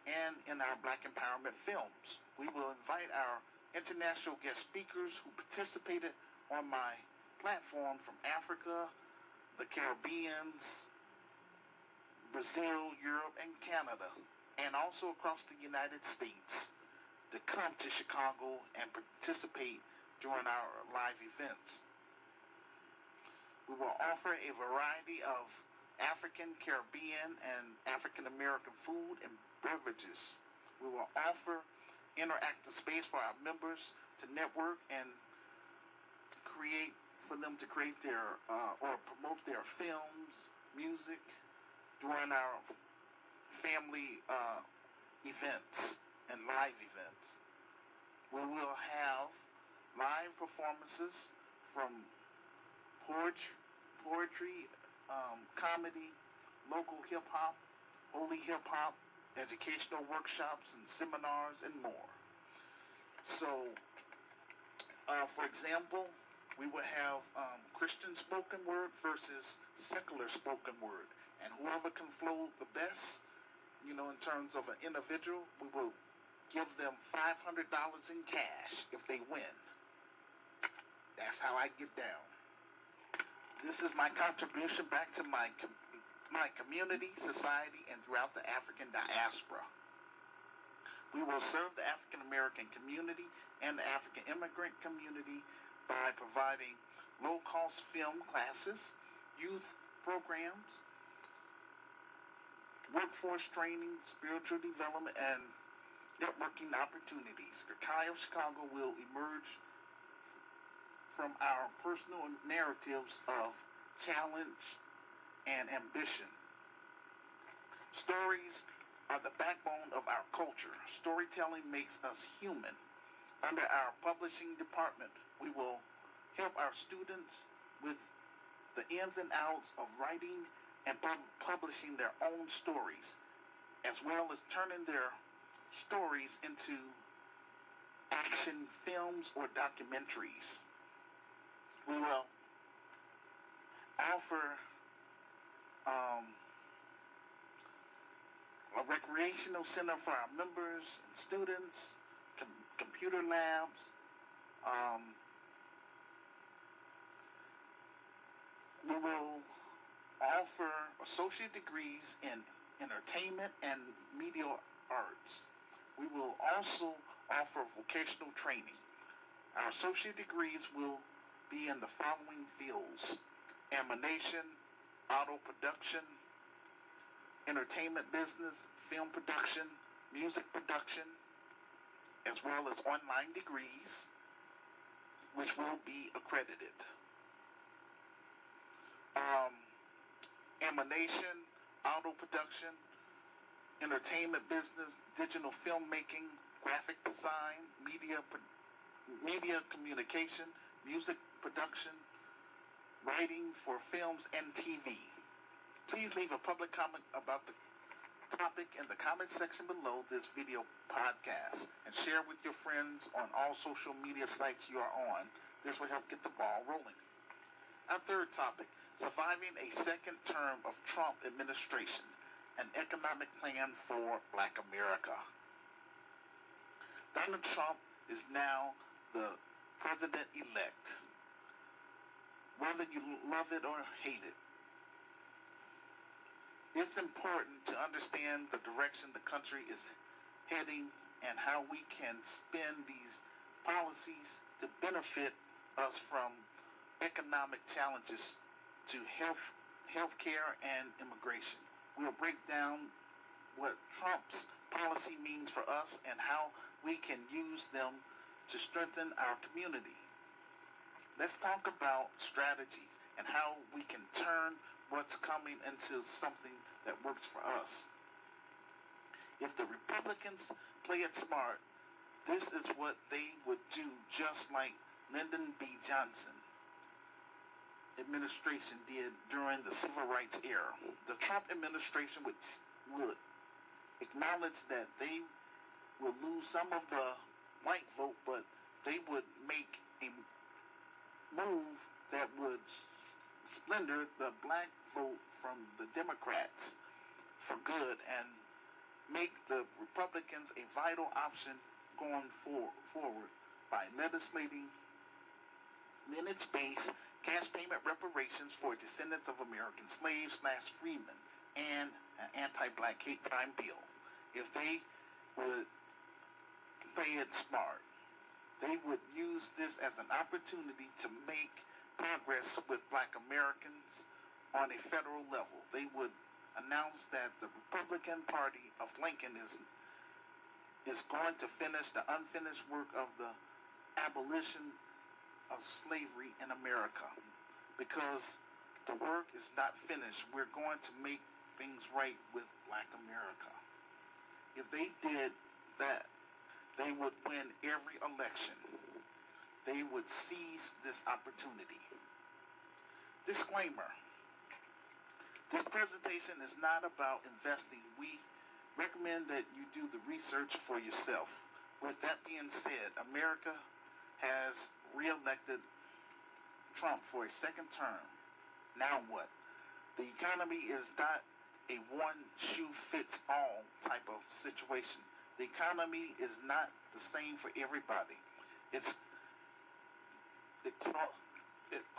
and in our Black Empowerment films. We will invite our international guest speakers who participated on my platform from Africa, the Caribbean, Brazil, Europe, and Canada, and also across the United States, to come to Chicago and participate during our live events. We will offer a variety of African, Caribbean, and African American food and beverages. We will offer interactive space for our members to network and for them to create their or promote their films, music during our family events and live events. We will have live performances from poetry, comedy, local hip-hop, holy hip-hop, educational workshops and seminars, and more. So, for example, we will have Christian spoken word versus secular spoken word. And whoever can flow the best, in terms of an individual, we will give them $500 in cash if they win. That's how I get down. This is my contribution back to my community, society, and throughout the African diaspora. We will serve the African American community and the African immigrant community by providing low-cost film classes, youth programs, workforce training, spiritual development, and networking opportunities. GRCAM of Chicago will emerge from our personal narratives of challenge and ambition. Stories are the backbone of our culture. Storytelling makes us human. Under our publishing department, we will help our students with the ins and outs of writing and publishing their own stories, as well as turning their stories into action films or documentaries. We will offer a recreational center for our members and students, computer labs. We will offer associate degrees in entertainment and media arts. We will also offer vocational training. Our associate degrees will be in the following fields: animation, auto production, entertainment business, film production, music production, as well as online degrees, which will be accredited. Animation, auto production, entertainment business, digital filmmaking, graphic design, media communication, music production, writing for films and TV. Please leave a public comment about the topic in the comment section below this video podcast and share with your friends on all social media sites you are on. This will help get the ball rolling. Our third topic: surviving a second term of Trump administration, an economic plan for Black America. Donald Trump is now the president-elect. Whether you love it or hate it, it's important to understand the direction the country is heading and how we can spend these policies to benefit us from economic challenges to health care and immigration. We'll break down what Trump's policy means for us and how we can use them to strengthen our community. Let's talk about strategies and how we can turn what's coming into something that works for us. If the Republicans play it smart, this is what they would do, just like Lyndon B. Johnson administration did during the Civil Rights era. The Trump administration would acknowledge that they will lose some of the white vote, but they would make a move that would splendor the black vote from the Democrats for good and make the Republicans a vital option going forward by legislating lineage-based cash payment reparations for descendants of American slaves/freemen and an anti-black hate crime bill. If they would play it smart, they would use this as an opportunity to make progress with Black Americans on a federal level. They would announce that the Republican Party of Lincoln is going to finish the unfinished work of the abolition of slavery in America. Because the work is not finished, we're going to make things right with Black America. If they did that, they would win every election. They would seize this opportunity. Disclaimer: this presentation is not about investing. We recommend that you do the research for yourself. With that being said, America has re-elected Trump for a second term. Now what? The economy is not a one-shoe-fits-all type of situation. The economy is not the same for everybody. It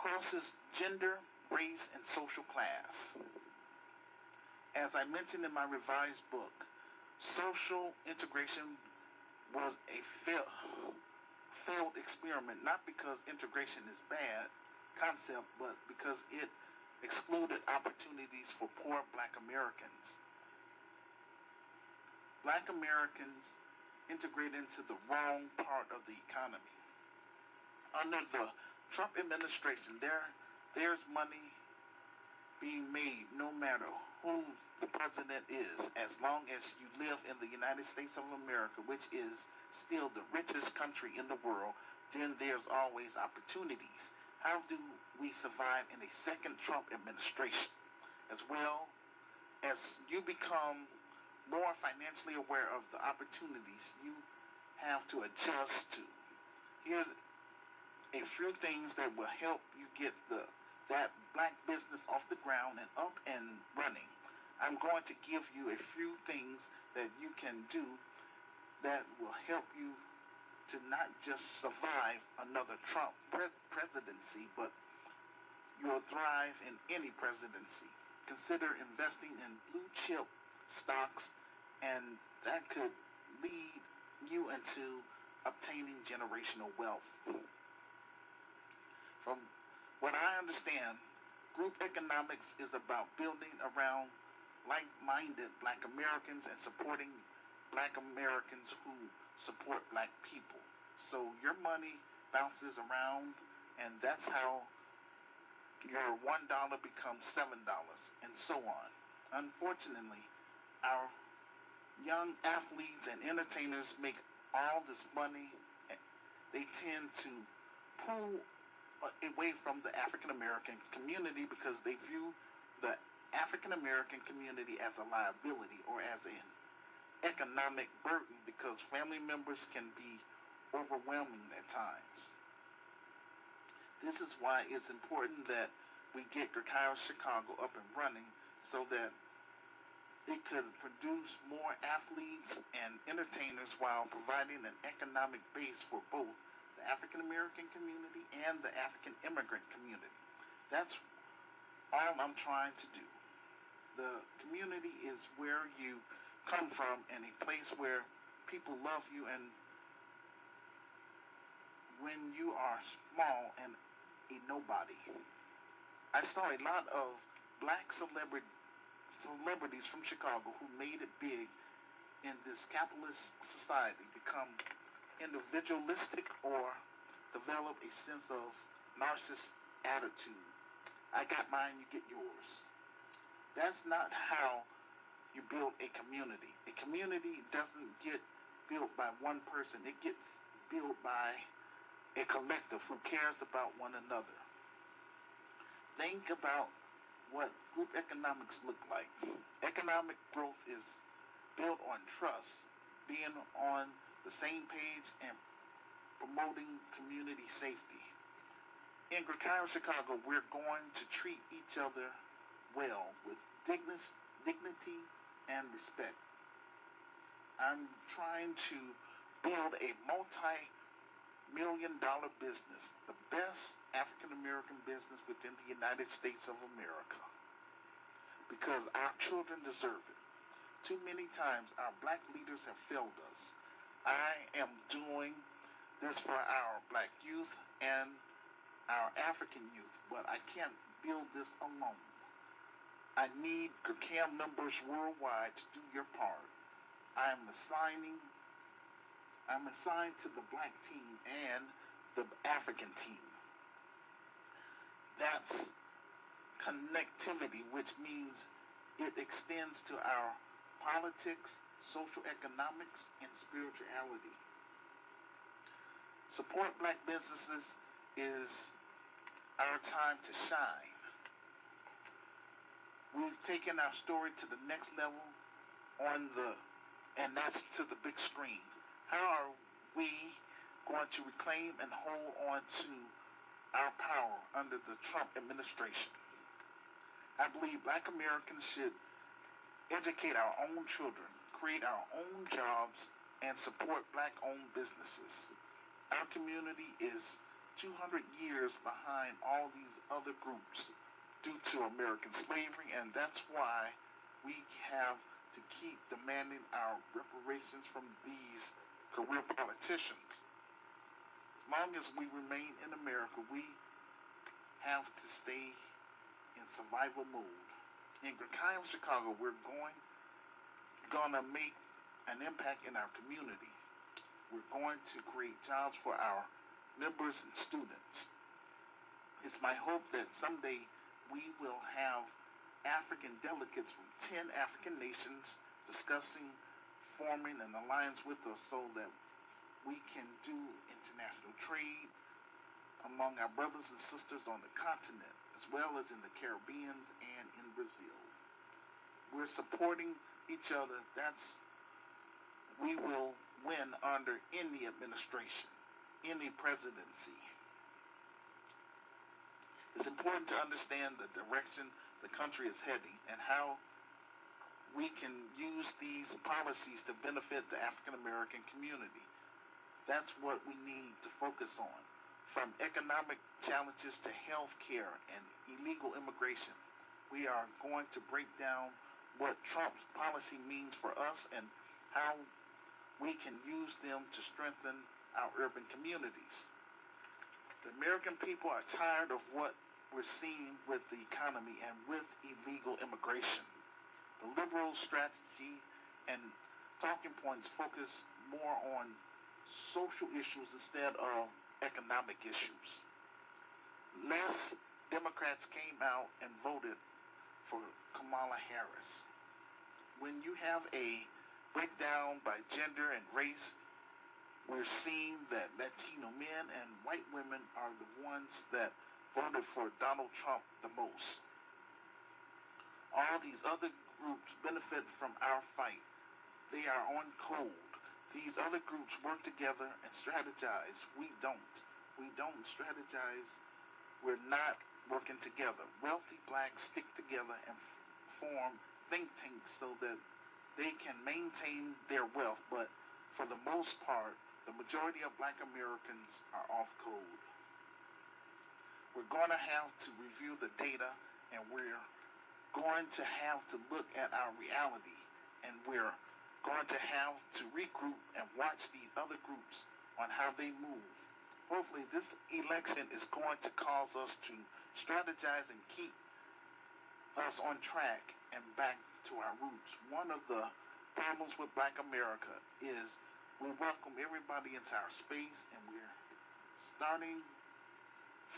crosses gender, race, and social class. As I mentioned in my revised book, social integration was a failed experiment, not because integration is bad concept, but because it excluded opportunities for poor Black Americans. Black Americans integrate into the wrong part of the economy. Under the Trump administration, there's money being made no matter who the president is, as long as you live in the United States of America, which is still the richest country in the world, then there's always opportunities. How do we survive in a second Trump administration? As well as you become more financially aware of the opportunities you have to adjust to. Here's a few things that will help you get that black business off the ground and up and running. I'm going to give you a few things that you can do that will help you to not just survive another Trump presidency, but you'll thrive in any presidency. Consider investing in blue chip stocks, and that could lead you into obtaining generational wealth. From what I understand, group economics is about building around like-minded Black Americans and supporting Black Americans who support Black people. So your money bounces around, and that's how your $1 becomes $7, and so on. Unfortunately, our young athletes and entertainers make all this money. They tend to pull away from the African American community because they view the African American community as a liability or as an economic burden because family members can be overwhelming at times. This is why it's important that we get GRCAM Chicago up and running so that it could produce more athletes and entertainers while providing an economic base for both the African American community and the African immigrant community. That's all I'm trying to do. The community is where you come from and a place where people love you, and when you are small and a nobody. I saw a lot of Black celebrities from Chicago who made it big in this capitalist society become individualistic or develop a sense of narcissist attitude. I got mine, you get yours. That's not how you build a community. A community doesn't get built by one person. It gets built by a collective who cares about one another. Think about what group economics look like. Economic growth is built on trust, being on the same page and promoting community safety. In GRCAM Chicago, we're going to treat each other well with dignity and respect. I'm trying to build a multi-million-dollar business, the best African-American business within the United States of America, because our children deserve it. Too many times our Black leaders have failed us. I am doing this for our Black youth and our African youth, but I can't build this alone. I need GRCAM members worldwide to do your part. I'm assigned to the Black team and the African team. That's connectivity, which means it extends to our politics, social economics, and spirituality. Support Black businesses is our time to shine. We've taken our story to the next level and that's to the big screen. How are we going to reclaim and hold on to our power under the Trump administration? I believe Black Americans should educate our own children, create our own jobs, and support Black-owned businesses. Our community is 200 years behind all these other groups due to American slavery, and that's why we have to keep demanding our reparations from these career politicians. As long as we remain in America, we have to stay in survival mode. In GRCAM Chicago, we're gonna make an impact in our community. We're going to create jobs for our members and students. It's my hope that someday we will have African delegates from 10 African nations discussing forming an alliance with us so that we can do international trade among our brothers and sisters on the continent, as well as in the Caribbean and in Brazil. We're supporting each other. We will win under any administration, any presidency. It's important to understand the direction the country is heading and how we can use these policies to benefit the African American community. That's what we need to focus on. from economic challenges to health care and illegal immigration. We are going to break down what Trump's policy means for us and how we can use them to strengthen our urban communities. The American people are tired of what we're seeing with the economy and with illegal immigration. The liberal strategy and talking points focus more on social issues instead of economic issues. Less Democrats came out and voted for Kamala Harris. When you have a breakdown by gender and race, we're seeing that Latino men and white women are the ones that voted for Donald Trump the most. All these other groups benefit from our fight. They are on code. These other groups work together and strategize. We don't. We don't strategize. We're not working together. Wealthy blacks stick together and form think tanks so that they can maintain their wealth, but for the most part, the majority of black Americans are off code. We're going to have to review the data, and we're going to have to look at our reality, and we're going to have to regroup and watch these other groups on how they move. Hopefully this election is going to cause us to strategize and keep us on track and back to our roots. One of the problems with black America is we welcome everybody into our space and we're starting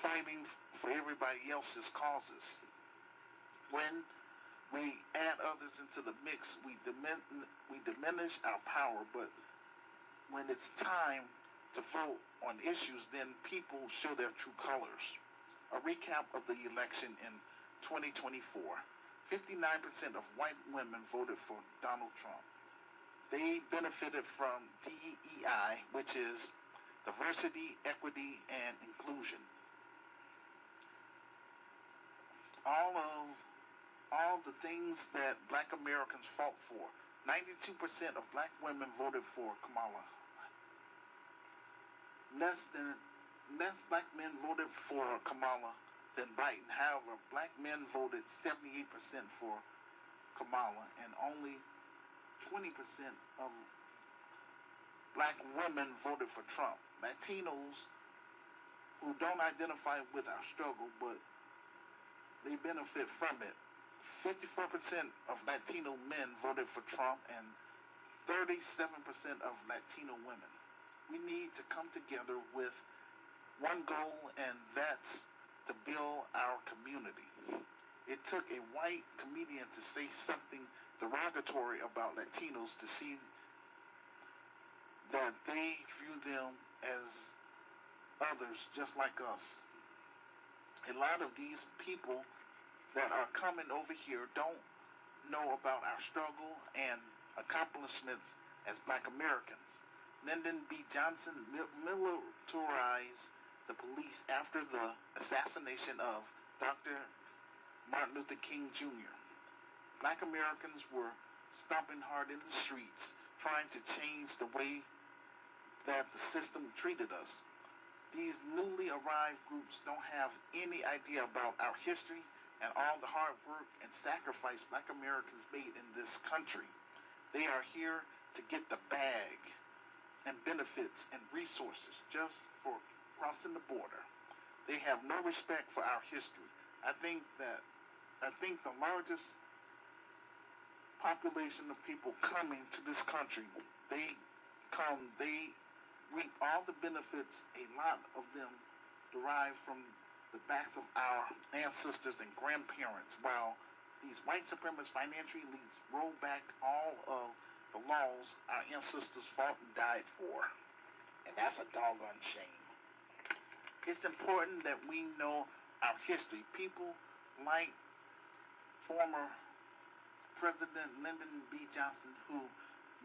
fighting for everybody else's causes. When we add others into the mix, we diminish our power, but when it's time to vote on issues, then people show their true colors. A recap of the election in 2024. 59% of white women voted for Donald Trump. They benefited from DEI, which is diversity, equity, and inclusion. All the things that black Americans fought for. 92% of black women voted for Kamala. Less black men voted for Kamala than Biden. However, black men voted 78% for Kamala, and only 20% of black women voted for Trump. Latinos who don't identify with our struggle, but they benefit from it. 54% of Latino men voted for Trump and 37% of Latino women. We need to come together with one goal, and that's to build our community. It took a white comedian to say something derogatory about Latinos to see that they view them as others just like us. A lot of these people that are coming over here don't know about our struggle and accomplishments as black Americans. Lyndon B. Johnson militarized the police after the assassination of Dr. Martin Luther King Jr. Black Americans were stomping hard in the streets, trying to change the way that the system treated us. These newly arrived groups don't have any idea about our history and all the hard work and sacrifice black Americans made in this country. They are here to get the bag and benefits and resources just for crossing the border. They have no respect for our history. I think the largest population of people coming to this country, they reap all the benefits. A lot of them derive from the backs of our ancestors and grandparents, while these white supremacist financial elites roll back all of the laws our ancestors fought and died for. And that's a doggone shame. It's important that we know our history. People like former President Lyndon B. Johnson, who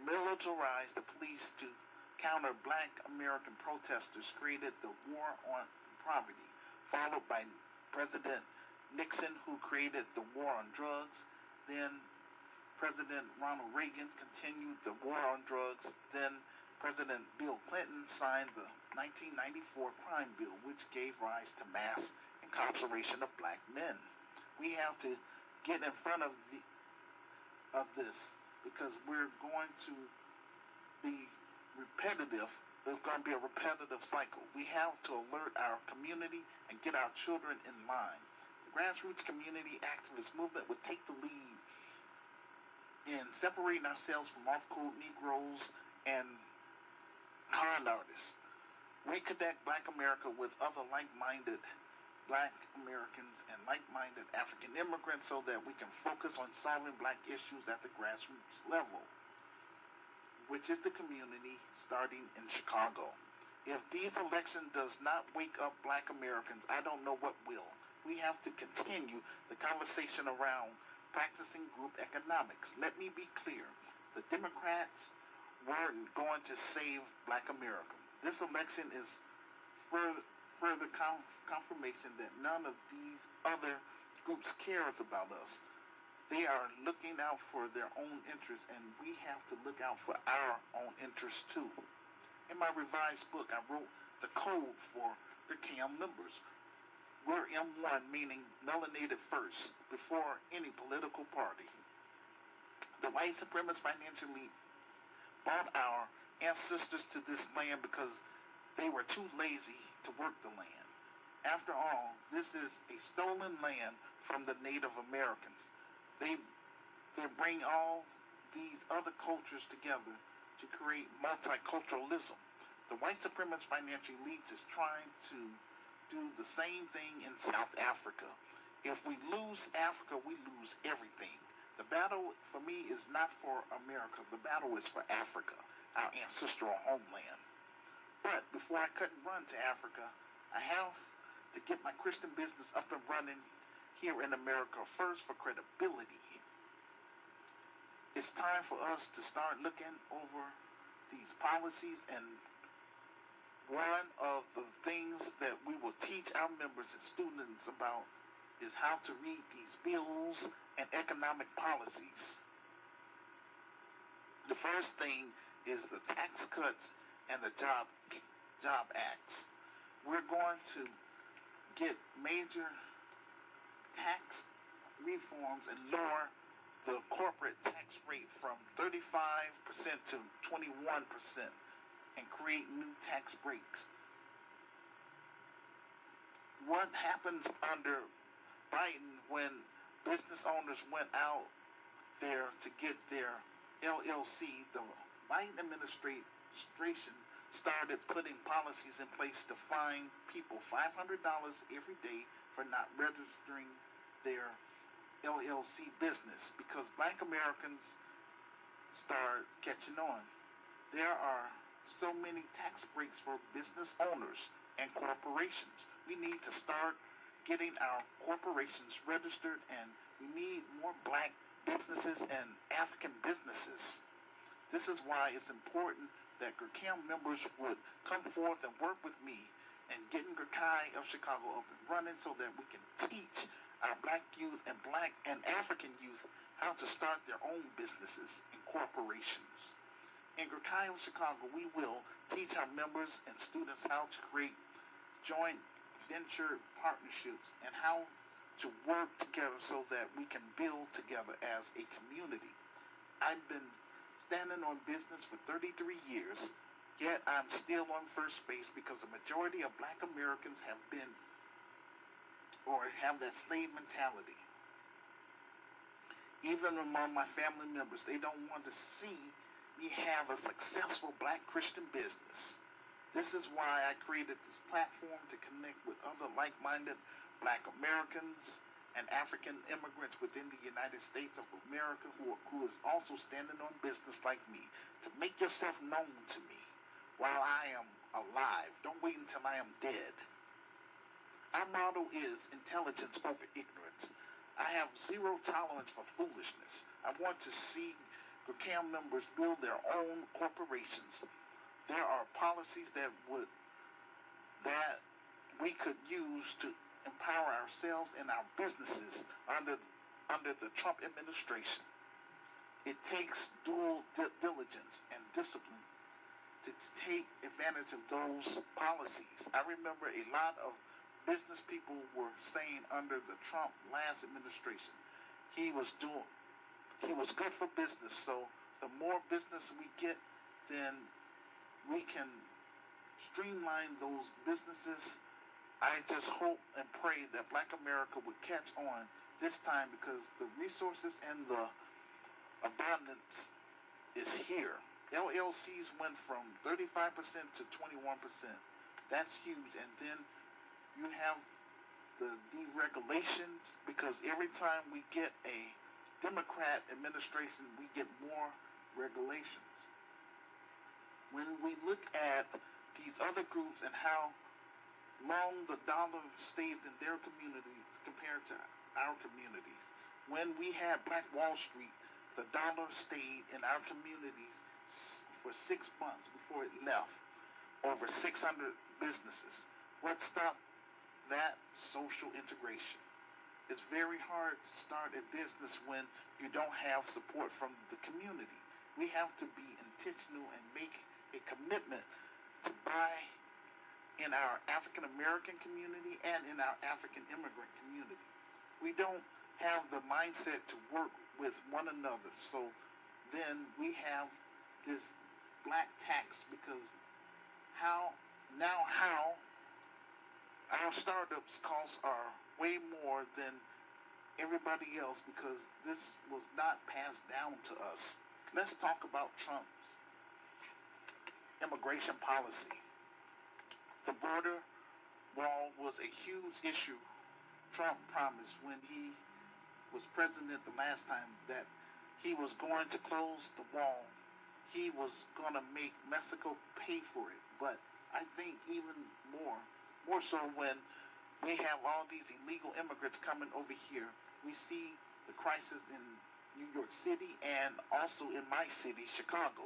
militarized the police to counter black American protesters, created the War on Poverty, followed by President Nixon, who created the War on Drugs. Then President Ronald Reagan continued the War on Drugs. Then President Bill Clinton signed the 1994 crime bill, which gave rise to mass incarceration of black men. We have to get in front of this because we're going to be repetitive. There's going to be a repetitive cycle. We have to alert our community and get our children in line. The grassroots community activist movement would take the lead in separating ourselves from off-code Negroes and con artists. Reconnect Black America with other like-minded Black Americans and like-minded African immigrants so that we can focus on solving black issues at the grassroots level, which is the community starting in Chicago. If these elections does not wake up Black Americans, I don't know what will. We have to continue the conversation around practicing group economics. Let me be clear. The Democrats weren't going to save Black America. This election is further confirmation that none of these other groups cares about us. They are looking out for their own interests, and we have to look out for our own interests too. In my revised book, I wrote the code for GRCAM members. We're M1, meaning melanated first, before any political party. The white supremacists financially bought our ancestors to this land because they were too lazy to work the land. After all, this is a stolen land from the Native Americans. They bring all these other cultures together to create multiculturalism. The white supremacist financial elites is trying to do the same thing in South Africa. If we lose Africa, we lose everything. The battle for me is not for America. The battle is for Africa, our ancestral homeland. But before I cut and run to Africa, I have to get my Christian business up and running here in America first for credibility. It's time for us to start looking over these policies, and one of the things that we will teach our members and students about is how to read these bills and economic policies. The first thing is the tax cuts and the job acts. We're going to get major tax reforms and lower the corporate tax rate from 35% to 21% and create new tax breaks. What happens under Biden when business owners went out there to get their LLC? The Biden administration started putting policies in place to fine people $500 every day for not registering their LLC business because Black Americans start catching on. There are so many tax breaks for business owners and corporations. We need to start getting our corporations registered, and we need more Black businesses and African businesses. This is why it's important that GRCAM members would come forth and work with me and getting GRCAI of Chicago up and running so that we can teach our Black youth and Black and African youth how to start their own businesses and corporations. In GRCAI of Chicago, we will teach our members and students how to create joint venture partnerships and how to work together so that we can build together as a community. I've been standing on business for 33 years, yet I'm still on first base because the majority of Black Americans have been or have that slave mentality. Even among my family members, they don't want to see me have a successful Black Christian business. This is why I created this platform to connect with other like-minded Black Americans and African immigrants within the United States of America who is also standing on business like me, to make yourself known to me while I am alive. Don't wait until I am dead. Our motto is intelligence over ignorance. I have zero tolerance for foolishness. I want to see GRCAM members build their own corporations. There are policies that we could use to empower ourselves and our businesses under the Trump administration. It takes dual diligence and discipline to take advantage of those policies. I remember a lot of business people were saying under the Trump last administration, he was good for business. So the more business we get, then we can streamline those businesses. I just hope and pray that Black America would catch on this time, because the resources and the abundance is here. LLCs went from 35% to 21%. That's huge. And then you have the deregulations, because every time we get a Democrat administration, we get more regulations. When we look at these other groups and how long the dollar stays in their communities compared to our communities, when we had Black Wall Street, the dollar stayed in our communities for 6 months before it left over 600 businesses. What stopped that? Social integration. It's very hard to start a business when you don't have support from the community. We have to be intentional and make a commitment to buy in our African American community and in our African immigrant community. We don't have the mindset to work with one another. So then we have this black tax, because how our startups costs are way more than everybody else, because this was not passed down to us. Let's talk about Trump's immigration policy. The border wall was a huge issue. Trump promised when he was president the last time that he was going to close the wall. He was going to make Mexico pay for it. But I think even more so when we have all these illegal immigrants coming over here. We see the crisis in New York City and also in my city, Chicago.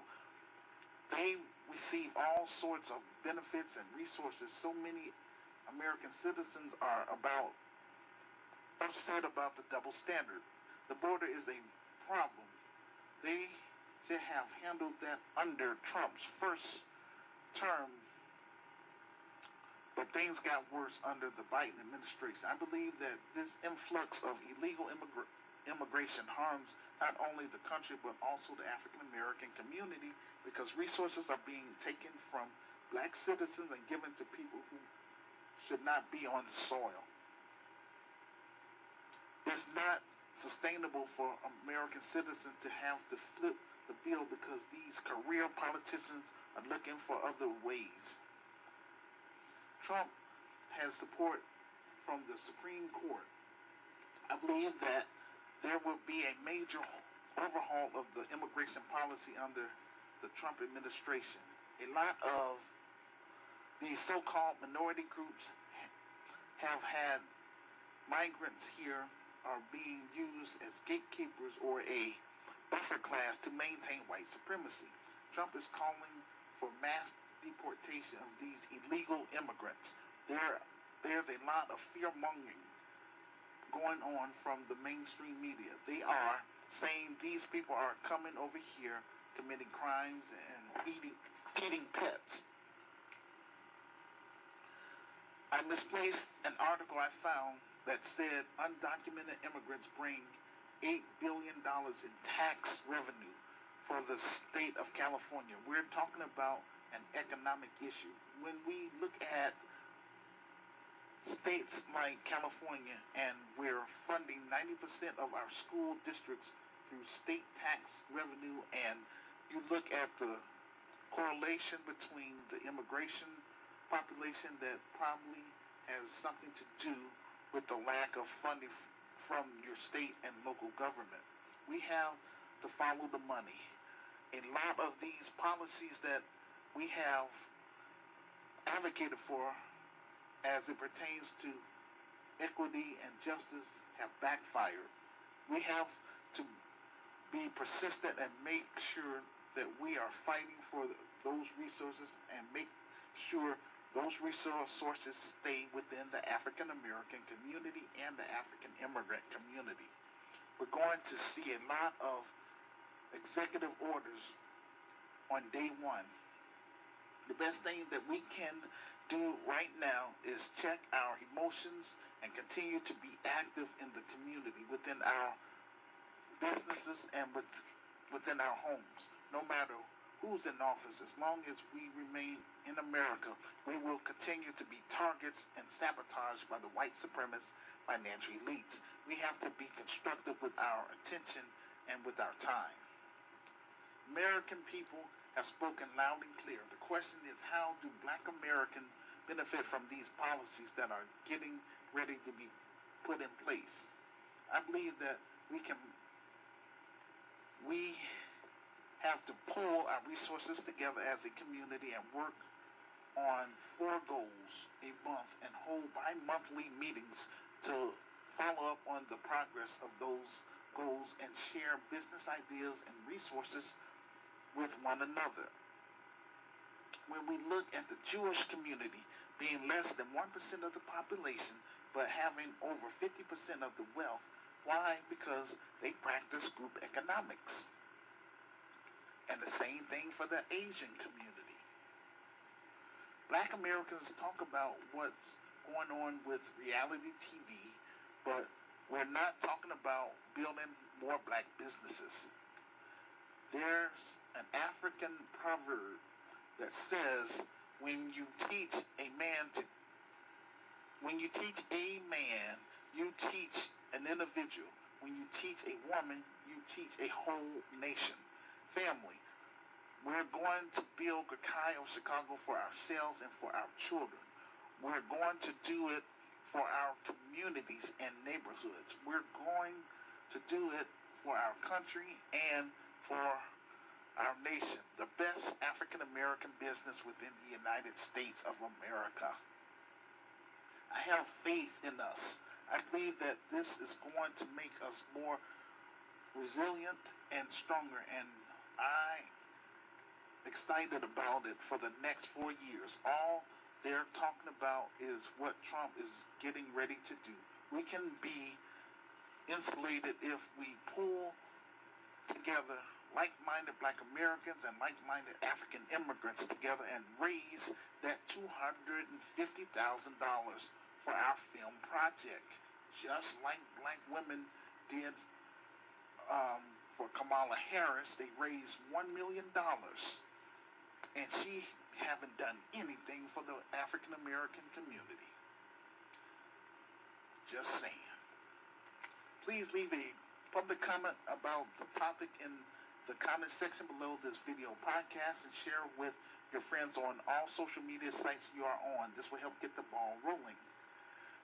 They receive all sorts of benefits and resources. So many American citizens are upset about the double standard. The border is a problem. They should have handled that under Trump's first term, but things got worse under the Biden administration. I believe that this influx of illegal immigration harms not only the country but also the African American community, because resources are being taken from black citizens and given to people who should not be on the soil. It's not sustainable for American citizens to have to flip the bill because these career politicians are looking for other ways. Trump has support from the Supreme Court. I believe that there will be a major overhaul of the immigration policy under the Trump administration. A lot of these so-called minority groups have had migrants here are being used as gatekeepers or a buffer class to maintain white supremacy. Trump is calling for mass deportation of these illegal immigrants. There's a lot of fear-mongering going on from the mainstream media. They are saying these people are coming over here committing crimes and eating pets. I misplaced an article I found that said undocumented immigrants bring $8 billion in tax revenue for the state of California. We're talking about an economic issue. When we look at states like California, and we're funding 90% of our school districts through state tax revenue, and you look at the correlation between the immigration population that probably has something to do with the lack of funding from your state and local government. We have to follow the money. A lot of these policies that we have advocated for as it pertains to equity and justice have backfired. We have to be persistent and make sure that we are fighting for those resources and make sure those resources stay within the African American community and the African immigrant community. We're going to see a lot of executive orders on day one. The best thing that we can do right now is check our emotions and continue to be active in the community, within our businesses and within our homes. No matter who's in office, as long as we remain in America, we will continue to be targets and sabotaged by the white supremacist financial elites. We have to be constructive with our attention and with our time. American people have spoken loud and clear. The question is, how do Black Americans benefit from these policies that are getting ready to be put in place? I believe that we have to pull our resources together as a community and work on 4 goals a month and hold bi-monthly meetings to follow up on the progress of those goals and share business ideas and resources with one another. When we look at the Jewish community being less than 1% of the population, but having over 50% of the wealth, why? Because they practice group economics. And the same thing for the Asian community. Black Americans talk about what's going on with reality TV, but we're not talking about building more black businesses. There's an African proverb that says, when you teach a man, you teach an individual. When you teach a woman, you teach a whole nation. Family. We're going to build GRCAM of Chicago for ourselves and for our children. We're going to do it for our communities and neighborhoods. We're going to do it for our country and for our nation. The best African American business within the United States of America. I have faith in us. I believe that this is going to make us more resilient and stronger, and I'm excited about it for the next 4 years. All they're talking about is what Trump is getting ready to do. We can be insulated if we pull together like-minded Black Americans and like-minded African immigrants together and raise that $250,000 for our film project, just like Black women did for Kamala Harris. They raised $1 million, and she haven't done anything for the African American community. Just saying. Please leave a public comment about the topic in the comment section below this video podcast and share with your friends on all social media sites you are on. This will help get the ball rolling.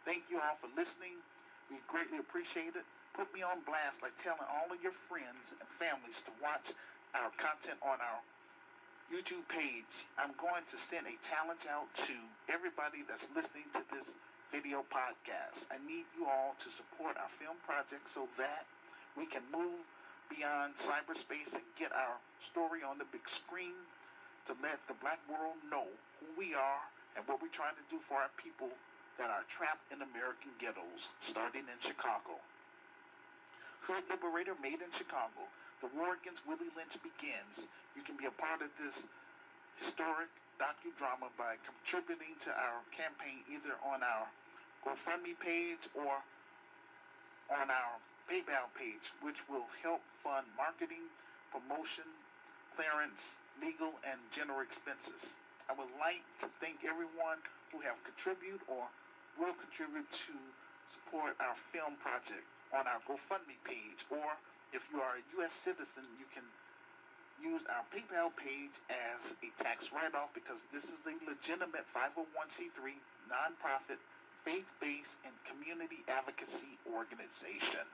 Thank you all for listening. We greatly appreciate it. Put me on blast by telling all of your friends and families to watch our content on our YouTube page. I'm going to send a challenge out to everybody that's listening to this video podcast. I need you all to support our film project so that we can move beyond cyberspace and get our story on the big screen to let the Black world know who we are and what we're trying to do for our people that are trapped in American ghettos, starting in Chicago. Hood Liberator made in Chicago. The war against Willie Lynch begins. You can be a part of this historic docudrama by contributing to our campaign either on our GoFundMe page or on our PayPal page, which will help fund marketing, promotion, clearance, legal, and general expenses. I would like to thank everyone who have contributed or will contribute to support our film project on our GoFundMe page, or if you are a U.S. citizen, you can use our PayPal page as a tax write-off because this is a legitimate 501c3 nonprofit, faith-based, and community advocacy organization.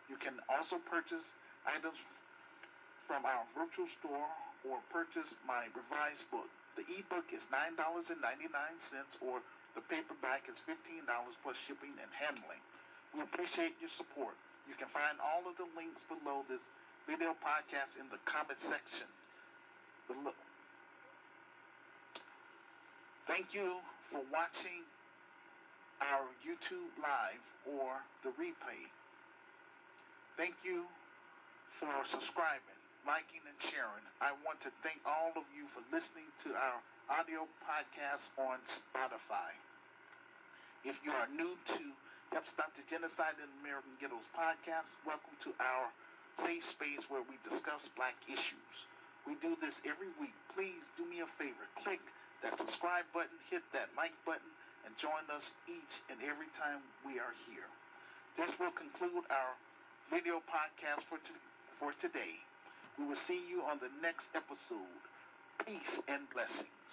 You can also purchase items from our virtual store or purchase my revised book. The ebook is $9.99 or the paperback is $15 plus shipping and handling. We appreciate your support. You can find all of the links below this video podcast in the comment section below. Thank you for watching our YouTube live or the replay. Thank you for subscribing. liking, and sharing. I want to thank all of you for listening to our audio podcast on Spotify. If you are new to Help Stop the Genocide in American Ghettos podcast, welcome to our safe space where we discuss black issues. We do this every week. Please do me a favor. Click that subscribe button, hit that like button, and join us each and every time we are here. This will conclude our video podcast for today. We will see you on the next episode. Peace and blessings.